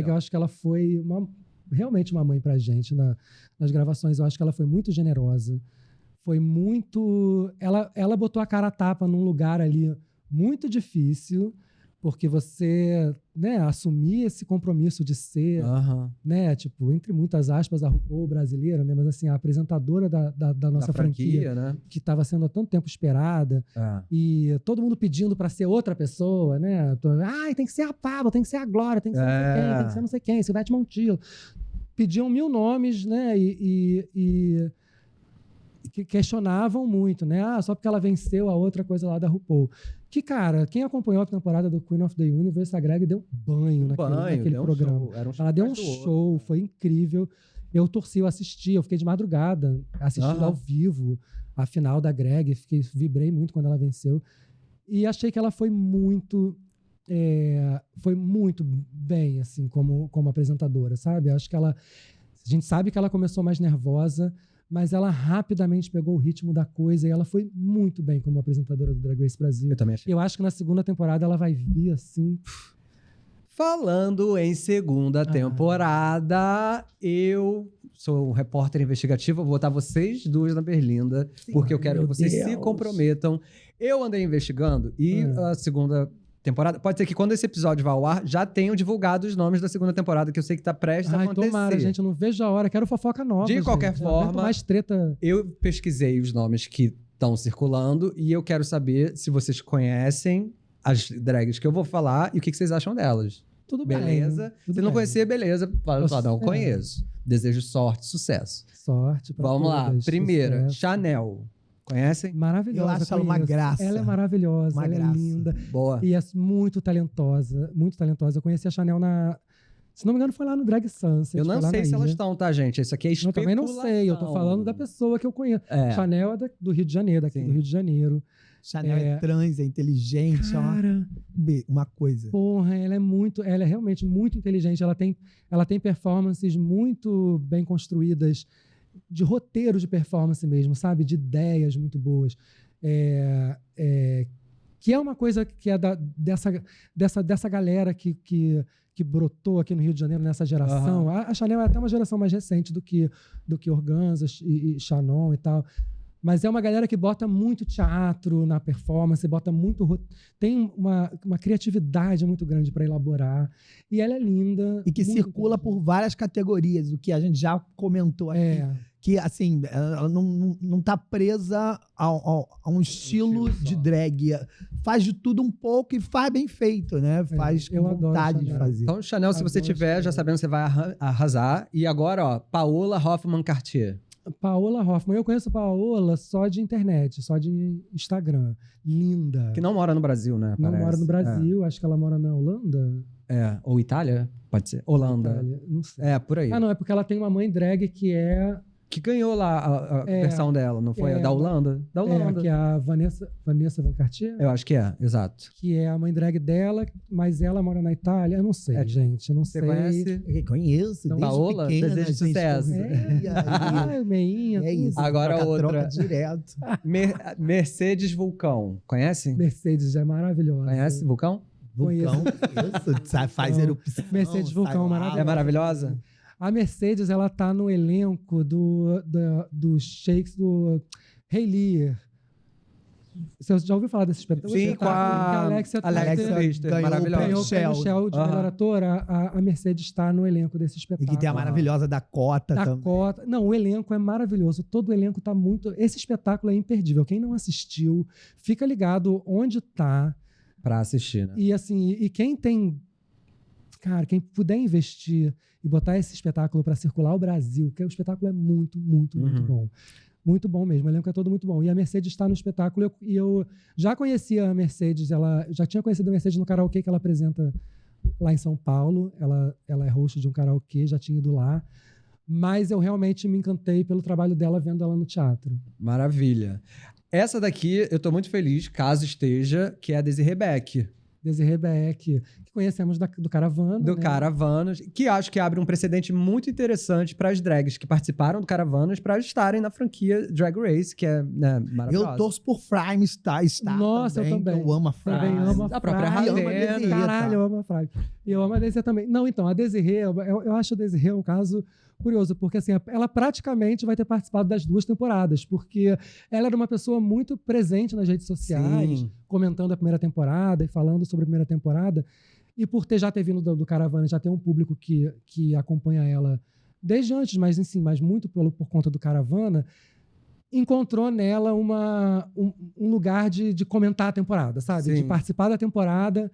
Eu acho que ela foi realmente uma mãe pra gente nas gravações. Eu acho que ela foi muito generosa. Foi muito... Ela botou a cara a tapa num lugar ali muito difícil, porque você, né, assumir esse compromisso de ser, né, tipo, entre muitas aspas, a RuPaul brasileira, né, mas assim, a apresentadora da nossa franquia, né, que estava sendo há tanto tempo esperada, e todo mundo pedindo para ser outra pessoa, né, tem que ser a Pablo, tem que ser a Glória, tem que ser não sei quem, tem que ser não sei quem, Silvete Montilo. Pediam 1000 nomes, né, e que questionavam muito, né? Só porque ela venceu a outra coisa lá da RuPaul. Que, cara, quem acompanhou a temporada do Queen of the Universe, a Greg deu banho naquele programa. Ela deu um show, foi incrível. Eu torci, eu assisti, eu fiquei de madrugada assistindo ao vivo a final da Greg, vibrei muito quando ela venceu. E achei que ela foi muito bem, assim, como apresentadora, sabe? Acho que a gente sabe que ela começou mais nervosa, mas ela rapidamente pegou o ritmo da coisa e ela foi muito bem como apresentadora do Drag Race Brasil. Eu também achei. Eu acho que na segunda temporada ela vai vir assim... Falando em segunda temporada, eu sou um repórter investigativo, vou botar vocês duas na berlinda, porque eu quero que vocês se comprometam. Eu andei investigando e a segunda temporada... Pode ser que quando esse episódio vá ao ar, já tenham divulgado os nomes da segunda temporada, que eu sei que tá prestes a acontecer. Tomara, gente, eu não vejo a hora. Quero fofoca nova, de qualquer forma, mais treta. Eu pesquisei os nomes que estão circulando e eu quero saber se vocês conhecem as drags que eu vou falar e o que vocês acham delas. Tudo beleza? Bem. Se não conhecer, beleza. Fala, não conheço. Desejo sorte, sucesso. Sorte pra Vamos lá. Primeira, sucesso. Chanel. Conhecem? Maravilhosa. Eu acho ela uma graça. Ela é maravilhosa, ela é linda. Boa. E é muito talentosa, muito talentosa. Eu conheci a Chanel se não me engano, foi lá no Drag Sunset. Eu não sei se elas estão, tá, gente? Isso aqui é especulação. Eu também não sei. Eu tô falando da pessoa que eu conheço. Chanel é do Rio de Janeiro, daqui do Rio de Janeiro. Chanel é trans, é inteligente. Cara, uma coisa. Porra, ela é realmente muito inteligente. Ela tem performances muito bem construídas, de roteiro de performance mesmo, sabe? De ideias muito boas. Que é uma coisa que é dessa galera que brotou aqui no Rio de Janeiro nessa geração. A Chanel é até uma geração mais recente do que Organza e Shannon e tal. Mas é uma galera que bota muito teatro na performance, bota muito... Tem uma criatividade muito grande para elaborar. E ela é linda. E que circula por várias categorias, o que a gente já comentou aqui. Que, assim, ela não tá presa a um estilo de drag. Faz de tudo um pouco e faz bem feito, né? Faz com vontade de fazer. Então, Chanel, se você tiver, já sabendo, você vai arrasar. E agora, ó, Paola Hoffman-Cartier. Paola Hoffman. Eu conheço a Paola só de internet, só de Instagram. Linda. Que não mora no Brasil, né? Não mora no Brasil. Acho que ela mora na Holanda. Ou Itália, pode ser. Holanda. Itália, não sei. Por aí. Não, é porque ela tem uma mãe drag que é... Que ganhou lá a versão dela, não foi? Da Holanda? Da Holanda. Que é a Vanessa Van Cartier. Eu acho que exato. Que é a mãe drag dela, mas ela mora na Itália. Eu não sei, gente. Eu não sei. Você conhece? Eu conheço. Então, desde Paola, pequena, desejo de sucesso. Meinha. É isso. Agora troca outra. Direto. Mercedes Vulcão. Conhece? Mercedes é maravilhosa. Conhece Vulcão? Vulcão. Isso. Faz erupção. Mercedes Vulcão, maravilhosa. É maravilhosa? A Mercedes, ela tá no elenco do Shakes do Rei Lear. Você já ouviu falar desse espetáculo? Sim, com a Alexia Pfister, ganhou maravilhosa. Ganhou o prêmio Shell de melhor ator. A Mercedes está no elenco desse E espetáculo. que tem a maravilhosa Dakota também. Dakota. Não, o elenco é maravilhoso. Todo o elenco tá muito... Esse espetáculo é imperdível. Quem não assistiu, fica ligado onde tá. Pra assistir, né? E assim, e quem tem... Cara, quem puder investir e botar esse espetáculo para circular o Brasil, porque o espetáculo é muito, muito, muito bom. Muito bom mesmo, o elenco é todo muito bom. E a Mercedes está no espetáculo e eu já conhecia a Mercedes, já tinha conhecido a Mercedes no karaokê que ela apresenta lá em São Paulo. Ela é host de um karaokê, já tinha ido lá. Mas eu realmente me encantei pelo trabalho dela vendo ela no teatro. Maravilha. Essa daqui eu tô muito feliz, caso esteja, que é a Desiree Beck. Desiree Beck, que conhecemos do Caravana. Do Caravanas, que acho que abre um precedente muito interessante para as drags que participaram do Caravanas para estarem na franquia Drag Race, que é maravilhosa. Eu torço por Frime estar Nossa, também, eu também. Eu amo a Frime. Também amo a própria Ravena. Caralho, eu amo a Frime. E eu amo a Desiree também. Não, então, a Desiree, eu acho a Desiree um caso curioso, porque assim, ela praticamente vai ter participado das 2 temporadas, porque ela era uma pessoa muito presente nas redes sociais, Sim. comentando a primeira temporada e falando sobre a primeira temporada, e por já ter vindo do Caravana, já ter um público que acompanha ela desde antes, mas muito por conta do Caravana, encontrou nela um lugar de comentar a temporada, sabe? Sim. De participar da temporada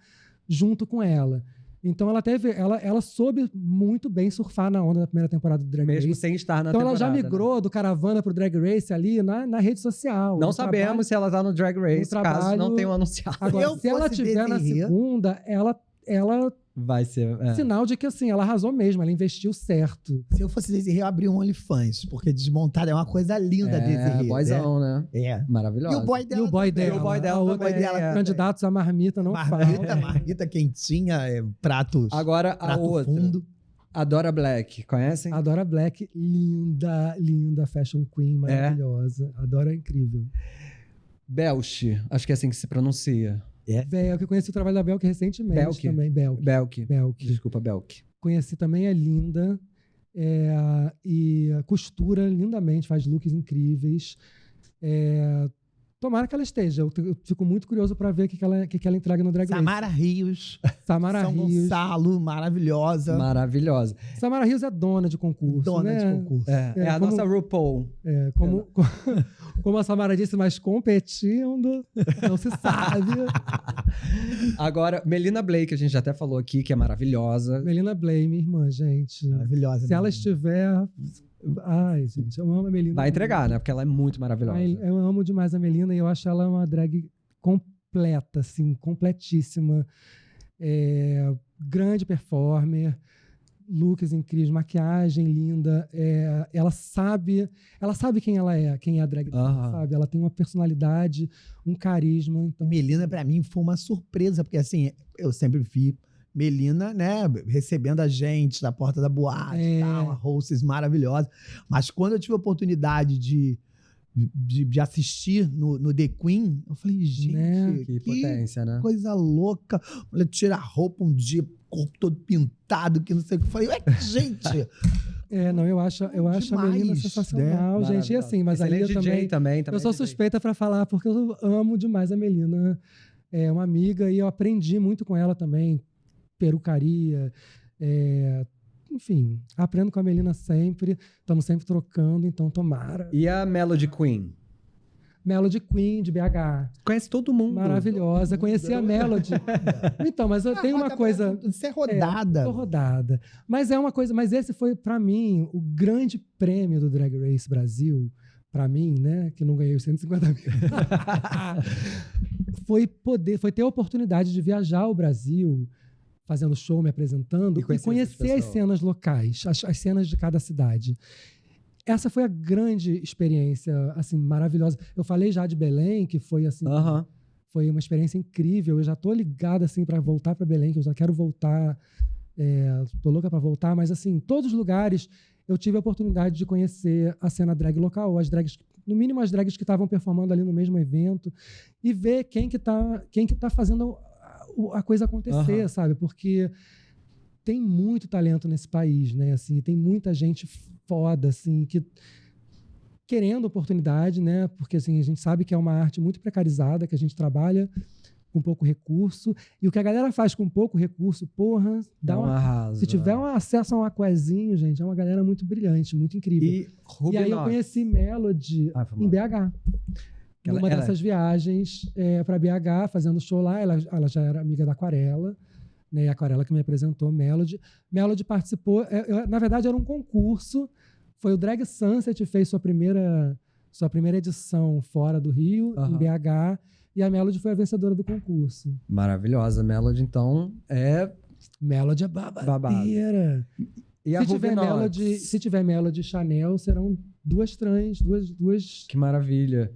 junto com ela. Então ela soube muito bem surfar na onda da primeira temporada do Drag Race. Mesmo sem estar na então temporada. Ela já migrou do Caravana pro Drag Race ali na rede social. Não sabemos se ela tá no Drag Race, caso não tenham anunciado. Agora, se ela tiver na segunda, ela vai ser sinal de que assim, ela arrasou mesmo, ela investiu certo. Se eu fosse Desiree, eu abria um OnlyFans, porque Desmontada é uma coisa linda, Desiree. Boyzão, né? É. Maravilhosa. E o boy dela. E o boy também. dela. E o boy dela outra, candidatos à marmita não falam. Marmita quentinha, pratos. Agora a prato outra. Fundo. A Dora Black, conhecem? A Dora Black, linda fashion queen, maravilhosa. A Dora é incrível. Belch, acho que é assim que se pronuncia. Belk, eu conheci o trabalho da Belk recentemente Belk. também. Belk. Desculpa, Belk. Conheci também, é linda. E costura lindamente, faz looks incríveis. Tomara que ela esteja. Eu fico muito curioso para ver o que ela entrega no Drag Race. Samara Rios. Samara São Rios. Gonçalo, maravilhosa. Maravilhosa. Samara Rios é dona de concurso. Dona né? de concurso. É a nossa RuPaul. Como a Samara disse, mas competindo, não se sabe. Agora, Melina Blake, a gente já até falou aqui, que é maravilhosa. Melina Blake, minha irmã, gente. Maravilhosa. Se ela estiver... Ai, gente, eu amo a Melina. Vai entregar, né? Porque ela é muito maravilhosa. Eu amo demais a Melina e eu acho ela uma drag completa, assim, completíssima. Grande performer, looks incríveis, maquiagem linda. Ela sabe quem ela é, quem é a drag dela, sabe? Ela tem uma personalidade, um carisma. Então... Melina, pra mim, foi uma surpresa, porque assim, eu sempre vi Melina, né, recebendo a gente na porta da boate, uma hostess maravilhosa. Mas quando eu tive a oportunidade de assistir no The Queen, eu falei, gente, que potência, né? Coisa louca. Mulher tira a roupa um dia, corpo todo pintado, que não sei o que. Eu falei, gente, Não, eu acho a Melina Demais, sensacional, né? gente. E assim, mas aí Excelente eu DJ também eu sou DJ. suspeita pra falar, porque eu amo demais a Melina. É uma amiga e eu aprendi muito com ela também. Perucaria, enfim, aprendo com a Melina sempre. Estamos sempre trocando, então tomara. E a Melody Queen? Melody Queen, de BH. Conhece todo mundo. Maravilhosa. Conheci a Melody. Então, mas eu tenho uma coisa... Você é rodada. Tô rodada. Mas é uma coisa... Mas esse foi, pra mim, o grande prêmio do Drag Race Brasil. Pra mim, né? Que não ganhei os 150 mil. Foi ter a oportunidade de viajar ao Brasil, fazendo show, me apresentando, e conhecer as cenas locais, as cenas de cada cidade. Essa foi a grande experiência, assim, maravilhosa. Eu falei já de Belém, que foi assim... Foi uma experiência incrível. Eu já tô ligada, assim, para voltar para Belém, que eu já quero voltar. Tô louca para voltar, mas, assim, em todos os lugares eu tive a oportunidade de conhecer a cena drag local, as drags, no mínimo as drags que estavam performando ali no mesmo evento, e ver quem que tá fazendo a coisa acontecer, sabe? Porque tem muito talento nesse país, né? Assim, tem muita gente foda, assim, que querendo oportunidade, né? Porque assim, a gente sabe que é uma arte muito precarizada, que a gente trabalha com pouco recurso, e o que a galera faz com pouco recurso, porra, dá um arraso. Se tiver um acesso a um aquazinho, gente, é uma galera muito brilhante, muito incrível. E aí eu conheci Melody em BH. Numa dessas viagens para BH, fazendo show lá, ela já era amiga da Aquarela, né? E a Aquarela que me apresentou Melody. Melody participou, na verdade era um concurso, foi o Drag Sunset, fez sua primeira edição fora do Rio, em BH, e a Melody foi a vencedora do concurso. Maravilhosa. Melody, então, Melody é babadeira. E a Ruby Knox? Se tiver Melody e Chanel, serão duas trans, duas... Que maravilha.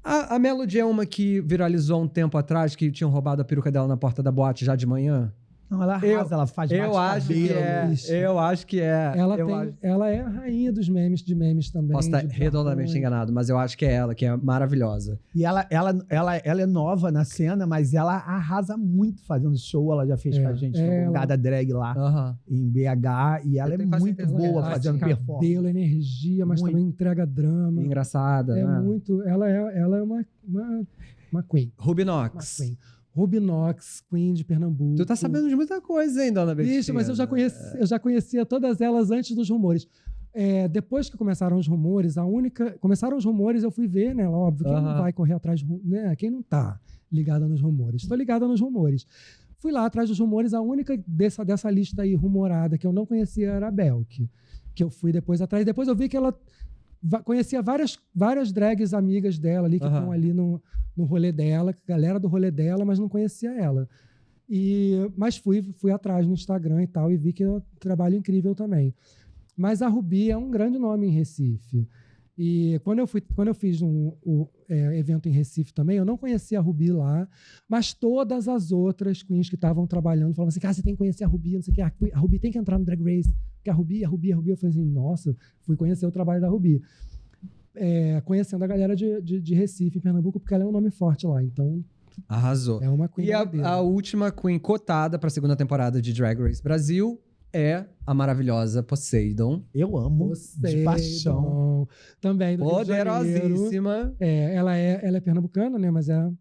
A Melody é uma que viralizou um tempo atrás, que tinham roubado a peruca dela na porta da boate já de manhã? Não, ela arrasa, ela faz Eu acho que é. Ela é a rainha dos memes, de memes também. Posso estar redondamente enganado, mas eu acho que é ela, que é maravilhosa. E ela é nova na cena, mas ela arrasa muito fazendo show. Ela já fez com a gente no lugar da drag lá em BH. E ela é muito boa fazendo performance. Cabelo, energia, mas também entrega drama. Engraçada, né? Muito. Ela é uma queen. Ruby Knox. Uma queen. Ruby Knox, Queen de Pernambuco. Tu tá sabendo de muita coisa, hein, dona Betina? Isso, mas eu já conhecia todas elas antes dos rumores. Depois que começaram os rumores, começaram os rumores, eu fui ver, né? Óbvio, quem não vai correr atrás, né? Quem não tá ligada nos rumores? Estou ligada nos rumores. Fui lá atrás dos rumores, a única dessa lista aí rumorada que eu não conhecia era a Belk, que eu fui depois atrás. Depois eu vi que ela conhecia várias drags amigas dela ali, que estão ali no rolê dela, galera do rolê dela, mas não conhecia ela. Mas fui atrás no Instagram e tal, e vi que é um trabalho incrível também. Mas a Ruby é um grande nome em Recife. E quando eu fiz o evento em Recife também, eu não conhecia a Ruby lá, mas todas as outras queens que estavam trabalhando falavam assim, você tem que conhecer a Ruby, não sei o que, a Ruby tem que entrar no Drag Race, porque a Ruby. Eu falei assim, nossa, fui conhecer o trabalho da Ruby. Conhecendo a galera de Recife, em Pernambuco, porque ela é um nome forte lá, então... Arrasou. É uma queen. E a última queen cotada para a segunda temporada de Drag Race Brasil é a maravilhosa Poseidon. Eu amo, de paixão. Também do Poderosíssima. Ela é pernambucana, né? Mas ela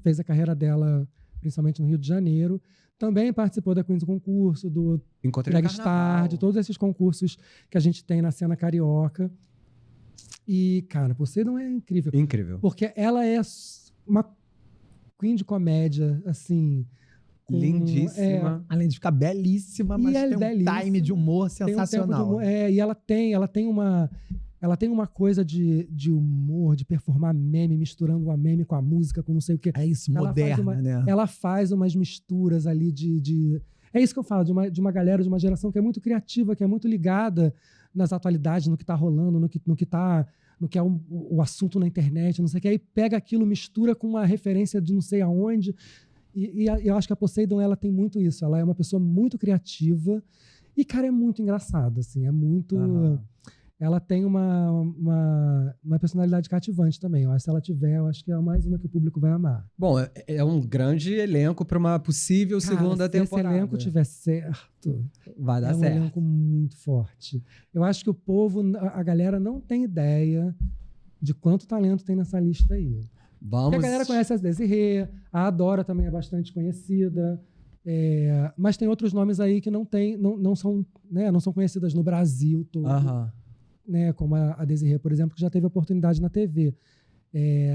fez a carreira dela principalmente no Rio de Janeiro. Também participou da Queens do concurso, do Drag Star, de todos esses concursos que a gente tem na cena carioca. E, cara, Poseidon é incrível. Incrível. Porque ela é uma queen de comédia, assim... Lindíssima. Além de ficar belíssima, mas tem um time de humor sensacional. E ela tem uma coisa de humor, de performar meme, misturando a meme com a música, com não sei o quê. É isso, moderna, né? Ela faz umas misturas ali de... É isso que eu falo, de uma galera, de uma geração que é muito criativa, que é muito ligada nas atualidades, no que tá rolando, no que é o assunto na internet, não sei o que. Aí pega aquilo, mistura com uma referência de não sei aonde. E eu acho que a Poseidon, ela tem muito isso. Ela é uma pessoa muito criativa e, cara, é muito engraçada, assim. ela tem uma personalidade cativante também. Eu acho que se ela tiver, eu acho que é mais uma que o público vai amar. Bom, é um grande elenco para uma possível segunda temporada. Se esse elenco tiver certo, vai dar é um certo. elenco muito forte. Eu acho que o povo, a galera não tem ideia de quanto talento tem nessa lista aí. Porque a galera conhece as Desirê, a Adora também é bastante conhecida, mas tem outros nomes aí que não são conhecidas no Brasil todo. Né, como a Desirê, por exemplo, que já teve oportunidade na TV.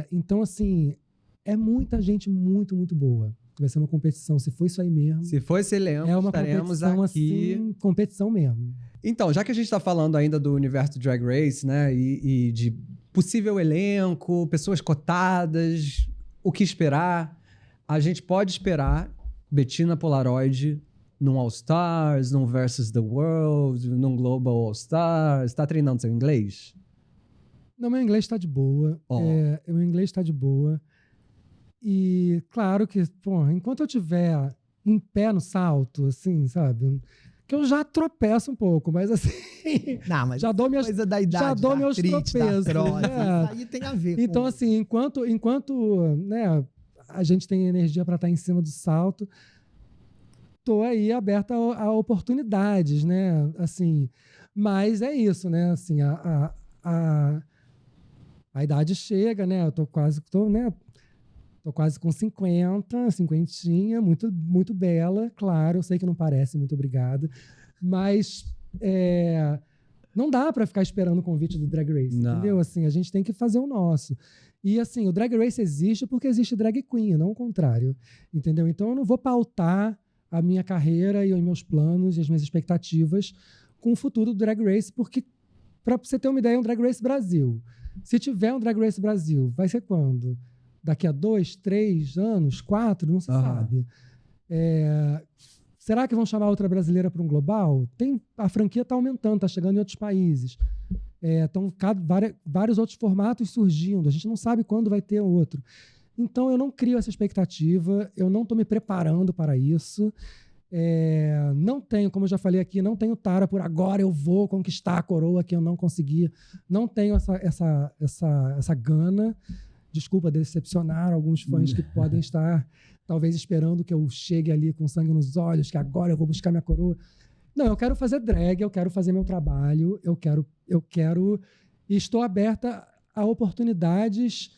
Então, assim, é muita gente muito, muito boa. Vai ser uma competição. Se for isso aí mesmo... Se for esse elenco, estaremos aqui. Assim, competição mesmo. Então, já que a gente está falando ainda do universo Drag Race, né, e de possível elenco, pessoas cotadas, o que esperar, a gente pode esperar Bettina Polaroid num All Stars, num Versus the World, num Global All Stars. Tá treinando seu inglês? Não, meu inglês tá de boa. Meu inglês tá de boa. E claro que, enquanto eu tiver em pé no salto, assim, sabe? Que eu já tropeço um pouco, mas assim... Não, mas já dou minhas, coisa da idade, já dou meus tropeços. Isso aí tem a ver então, assim, enquanto né, a gente tem energia para estar em cima do salto, tô aí aberta a oportunidades, né? Assim, mas é isso, né? Assim, a idade chega, né? Eu tô quase com 50, muito, muito bela, claro. Eu sei que não parece, muito obrigada. Mas não dá para ficar esperando o convite do Drag Race, entendeu? Assim, a gente tem que fazer o nosso. E, assim, o Drag Race existe porque existe drag queen, não o contrário, entendeu? Então, eu não vou pautar a minha carreira e os meus planos e as minhas expectativas com o futuro do Drag Race, porque, para você ter uma ideia, é um Drag Race Brasil. Se tiver um Drag Race Brasil, vai ser quando? Daqui a 2, 3 anos, 4? Não se sabe. Será que vão chamar outra brasileira para um global? A franquia está aumentando, está chegando em outros países. Estão vários outros formatos surgindo. A gente não sabe quando vai ter outro. Então, eu não crio essa expectativa, eu não estou me preparando para isso. Não tenho, como eu já falei aqui, não tenho tara por agora eu vou conquistar a coroa que eu não consegui. Não tenho essa gana. Desculpa decepcionar alguns fãs que podem estar talvez esperando que eu chegue ali com sangue nos olhos, que agora eu vou buscar minha coroa. Não, eu quero fazer drag, eu quero fazer meu trabalho, eu quero e estou aberta a oportunidades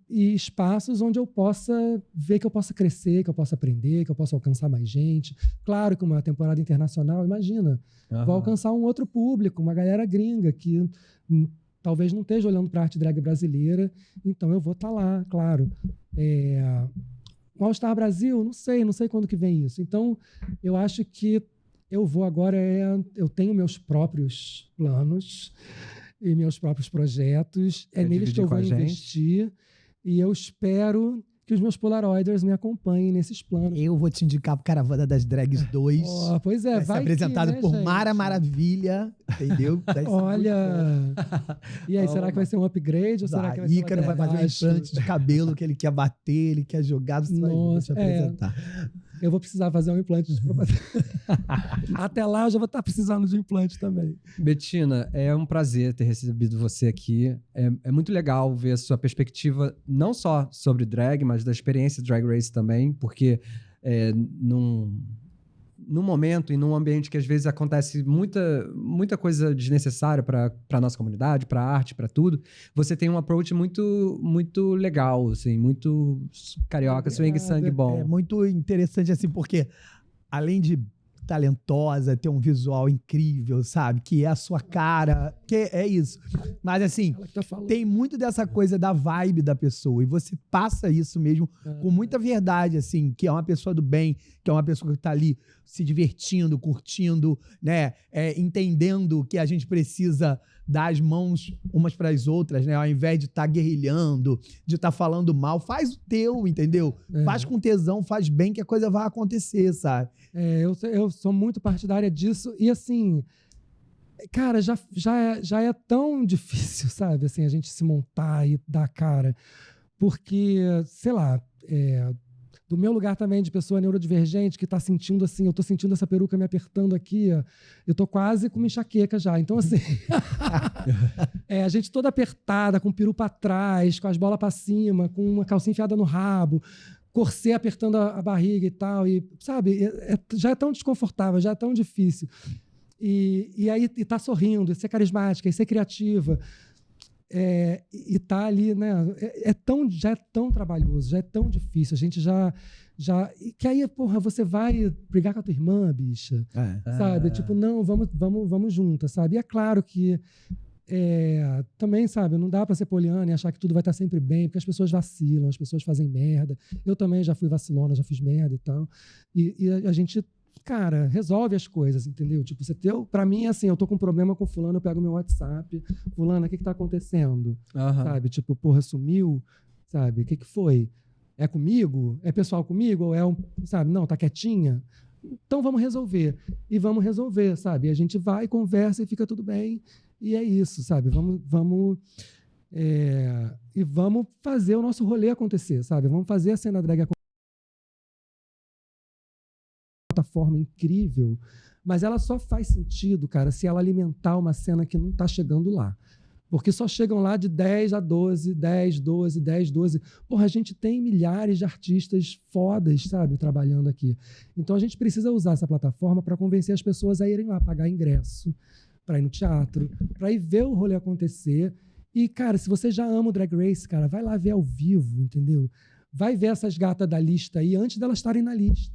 e espaços onde eu possa ver que eu possa crescer, que eu possa aprender, que eu possa alcançar mais gente. Claro que uma temporada internacional, imagina, vou alcançar um outro público, uma galera gringa que talvez não esteja olhando para a arte drag brasileira, então eu vou estar lá, claro. O All Star Brasil, não sei quando que vem isso. Então, eu acho que eu vou agora, eu tenho meus próprios planos e meus próprios projetos, neles que eu vou investir, e eu espero que os meus Polaroiders me acompanhem nesses planos. Eu vou te indicar pro Caravana das Drags 2. Pois é, vai ser apresentado que, né, por gente? Mara Maravilha, entendeu? Olha, e aí, será que vai ser um upgrade ou será que vai ser Ícaro vai fazer um implante de cabelo que ele quer bater, ele quer jogar, você vai te apresentar. Eu vou precisar fazer um implante. Até lá eu já vou estar precisando de implante também. Bettina, é um prazer ter recebido você aqui. É muito legal ver a sua perspectiva, não só sobre drag, mas da experiência Drag Race também, porque num momento e num ambiente que às vezes acontece muita coisa desnecessária para a nossa comunidade, para a arte, para tudo, você tem um approach muito, muito legal, assim, muito carioca, swing sangue bom. É muito interessante, assim, porque além de talentosa, ter um visual incrível, sabe? Que é a sua cara, que é isso. Mas, assim, tem muito dessa coisa da vibe da pessoa, e você passa isso mesmo com muita verdade, assim, que é uma pessoa do bem, que é uma pessoa que tá ali se divertindo, curtindo, né? Entendendo que a gente precisa dar as mãos umas para as outras, né? Ao invés de estar guerrilhando, de estar falando mal, faz o teu, entendeu? Faz com tesão, faz bem, que a coisa vai acontecer, sabe? Eu sou muito partidária disso. E, assim, cara, já é tão difícil, sabe? Assim, a gente se montar e dar cara. Porque, sei lá, do meu lugar também de pessoa neurodivergente que tá sentindo assim, eu tô sentindo essa peruca me apertando aqui, ó, eu tô quase com uma enxaqueca já. Então, assim, a gente toda apertada, com o peru pra trás, com as bolas pra cima, com uma calcinha enfiada no rabo, corset apertando a barriga e tal, e, sabe, já é tão desconfortável, já é tão difícil. E aí e tá sorrindo, e ser carismática, e ser criativa, e tá ali, né? Já é tão trabalhoso, já é tão difícil. A gente já que aí, porra, você vai brigar com a tua irmã, bicha, sabe? Tipo, não, vamos juntas, sabe? E é claro que também, sabe, não dá pra ser poliana e achar que tudo vai estar sempre bem, porque as pessoas vacilam, as pessoas fazem merda. Eu também já fui vacilona, já fiz merda e tal. E a gente, cara, resolve as coisas, entendeu? Tipo, pra mim, assim, eu tô com um problema com fulano, eu pego meu WhatsApp, fulano, o que tá acontecendo? Sabe? Tipo, porra, sumiu, sabe? O que foi? É comigo? É pessoal comigo? Ou sabe? Não, tá quietinha? Então vamos resolver. E vamos resolver, sabe? A gente vai, conversa e fica tudo bem. E é isso, sabe? E vamos fazer o nosso rolê acontecer, sabe? Vamos fazer a cena drag acontecer. Plataforma incrível, mas ela só faz sentido, cara, se ela alimentar uma cena que não tá chegando lá. Porque só chegam lá de 10 a 12, 10, 12, 10, 12. Porra, a gente tem milhares de artistas fodas, sabe, trabalhando aqui. Então a gente precisa usar essa plataforma para convencer as pessoas a irem lá pagar ingresso, para ir no teatro, para ir ver o rolê acontecer. E, cara, se você já ama o Drag Race, cara, vai lá ver ao vivo, entendeu? Vai ver essas gatas da lista aí antes delas estarem na lista.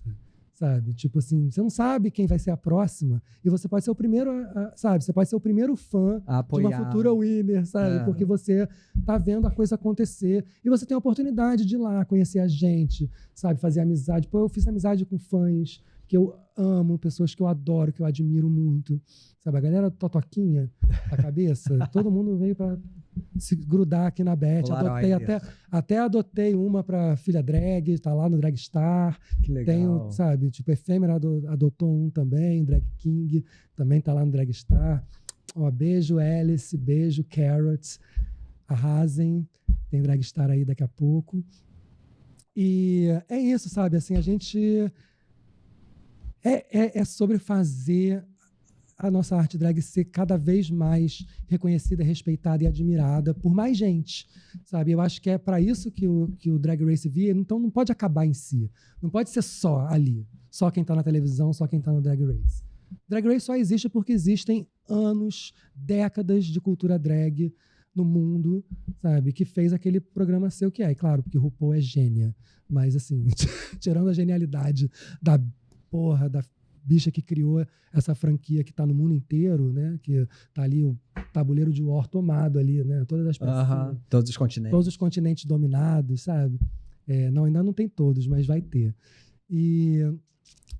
Sabe? Tipo assim, você não sabe quem vai ser a próxima e você pode ser o primeiro, sabe? Você pode ser o primeiro fã de uma futura winner, sabe? Porque você tá vendo a coisa acontecer e você tem a oportunidade de ir lá conhecer a gente, sabe? Fazer amizade. Pô, eu fiz amizade com fãs que eu amo, pessoas que eu adoro, que eu admiro muito, sabe? A galera totoquinha da cabeça, todo mundo veio para se grudar aqui na Beth. Até adotei uma para filha drag, tá lá no Dragstar. Que legal. Tenho, sabe, tipo, Efêmera adotou um também, Drag King, também tá lá no Dragstar. Ó, beijo Alice, beijo Carrots, arrasem, tem Dragstar aí daqui a pouco. E é isso, sabe, assim, a gente é sobre fazer a nossa arte drag ser cada vez mais reconhecida, respeitada e admirada por mais gente, sabe? Eu acho que é para isso que o Drag Race via, então não pode acabar em si. Não pode ser só ali, só quem está na televisão, só quem está no Drag Race. Drag Race só existe porque existem anos, décadas de cultura drag no mundo, sabe? Que fez aquele programa ser o que é. E claro, porque RuPaul é gênia, mas assim, tirando a genialidade da bicha que criou essa franquia que está no mundo inteiro, né? Que tá ali o tabuleiro de War tomado ali, né? Todas as pessoas, todos os continentes. Todos os continentes dominados, sabe? Não, ainda não tem todos, mas vai ter. E,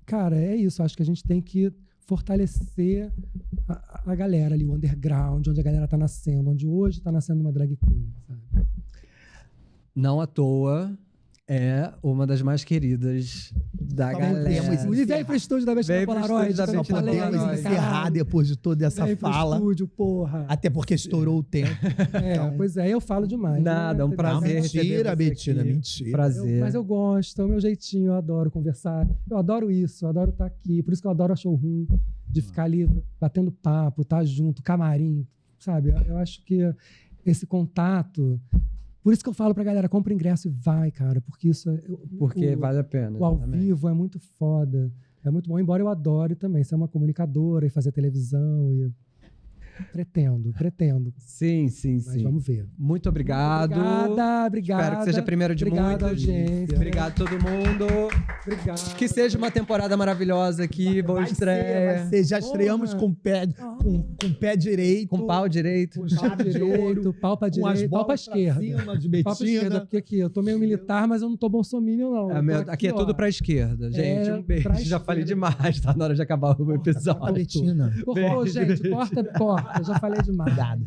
cara, é isso. Acho que a gente tem que fortalecer a galera ali, o underground, onde a galera tá nascendo, onde hoje está nascendo uma drag queen, sabe? Não à toa é uma das mais queridas da galera. E vem pro estúdio da Bettina Polaroid. Só podemos encerrar depois de toda essa fala. Estúdio, porra. Até porque estourou o tempo. Então, pois é, eu falo demais. Nada, é um prazer. Mentira, Bettina, mentira. Prazer. Mas eu gosto, é o meu jeitinho, eu adoro conversar. Eu adoro isso, eu adoro estar aqui. Por isso que eu adoro a showroom, de ficar ali batendo papo, estar junto, camarim, sabe? Eu acho que esse contato... Por isso que eu falo pra galera, compra ingresso e vai, cara, porque isso vale a pena. O ao vivo é muito foda, é muito bom, embora eu adore também ser uma comunicadora e fazer televisão e pretendo. Sim. Mas vamos ver. Muito obrigado. Obrigada. Espero que seja primeiro de muitos. Audiência. Obrigado a todo mundo. Obrigado. Que seja uma temporada maravilhosa aqui, boa estreia. Vai ser. Já estreamos com pé direito. Com pau direito. Com chave de ouro. Pau pra direita, pau pra esquerda. De pau pra esquerda, porque aqui eu tô meio militar, mas eu não tô bolsominion, não. Aqui é tudo pra esquerda. Gente, um beijo. Já falei demais, tá na hora de acabar o episódio. Bettina. Cortou, gente. Corta. Eu já falei demais. Obrigado.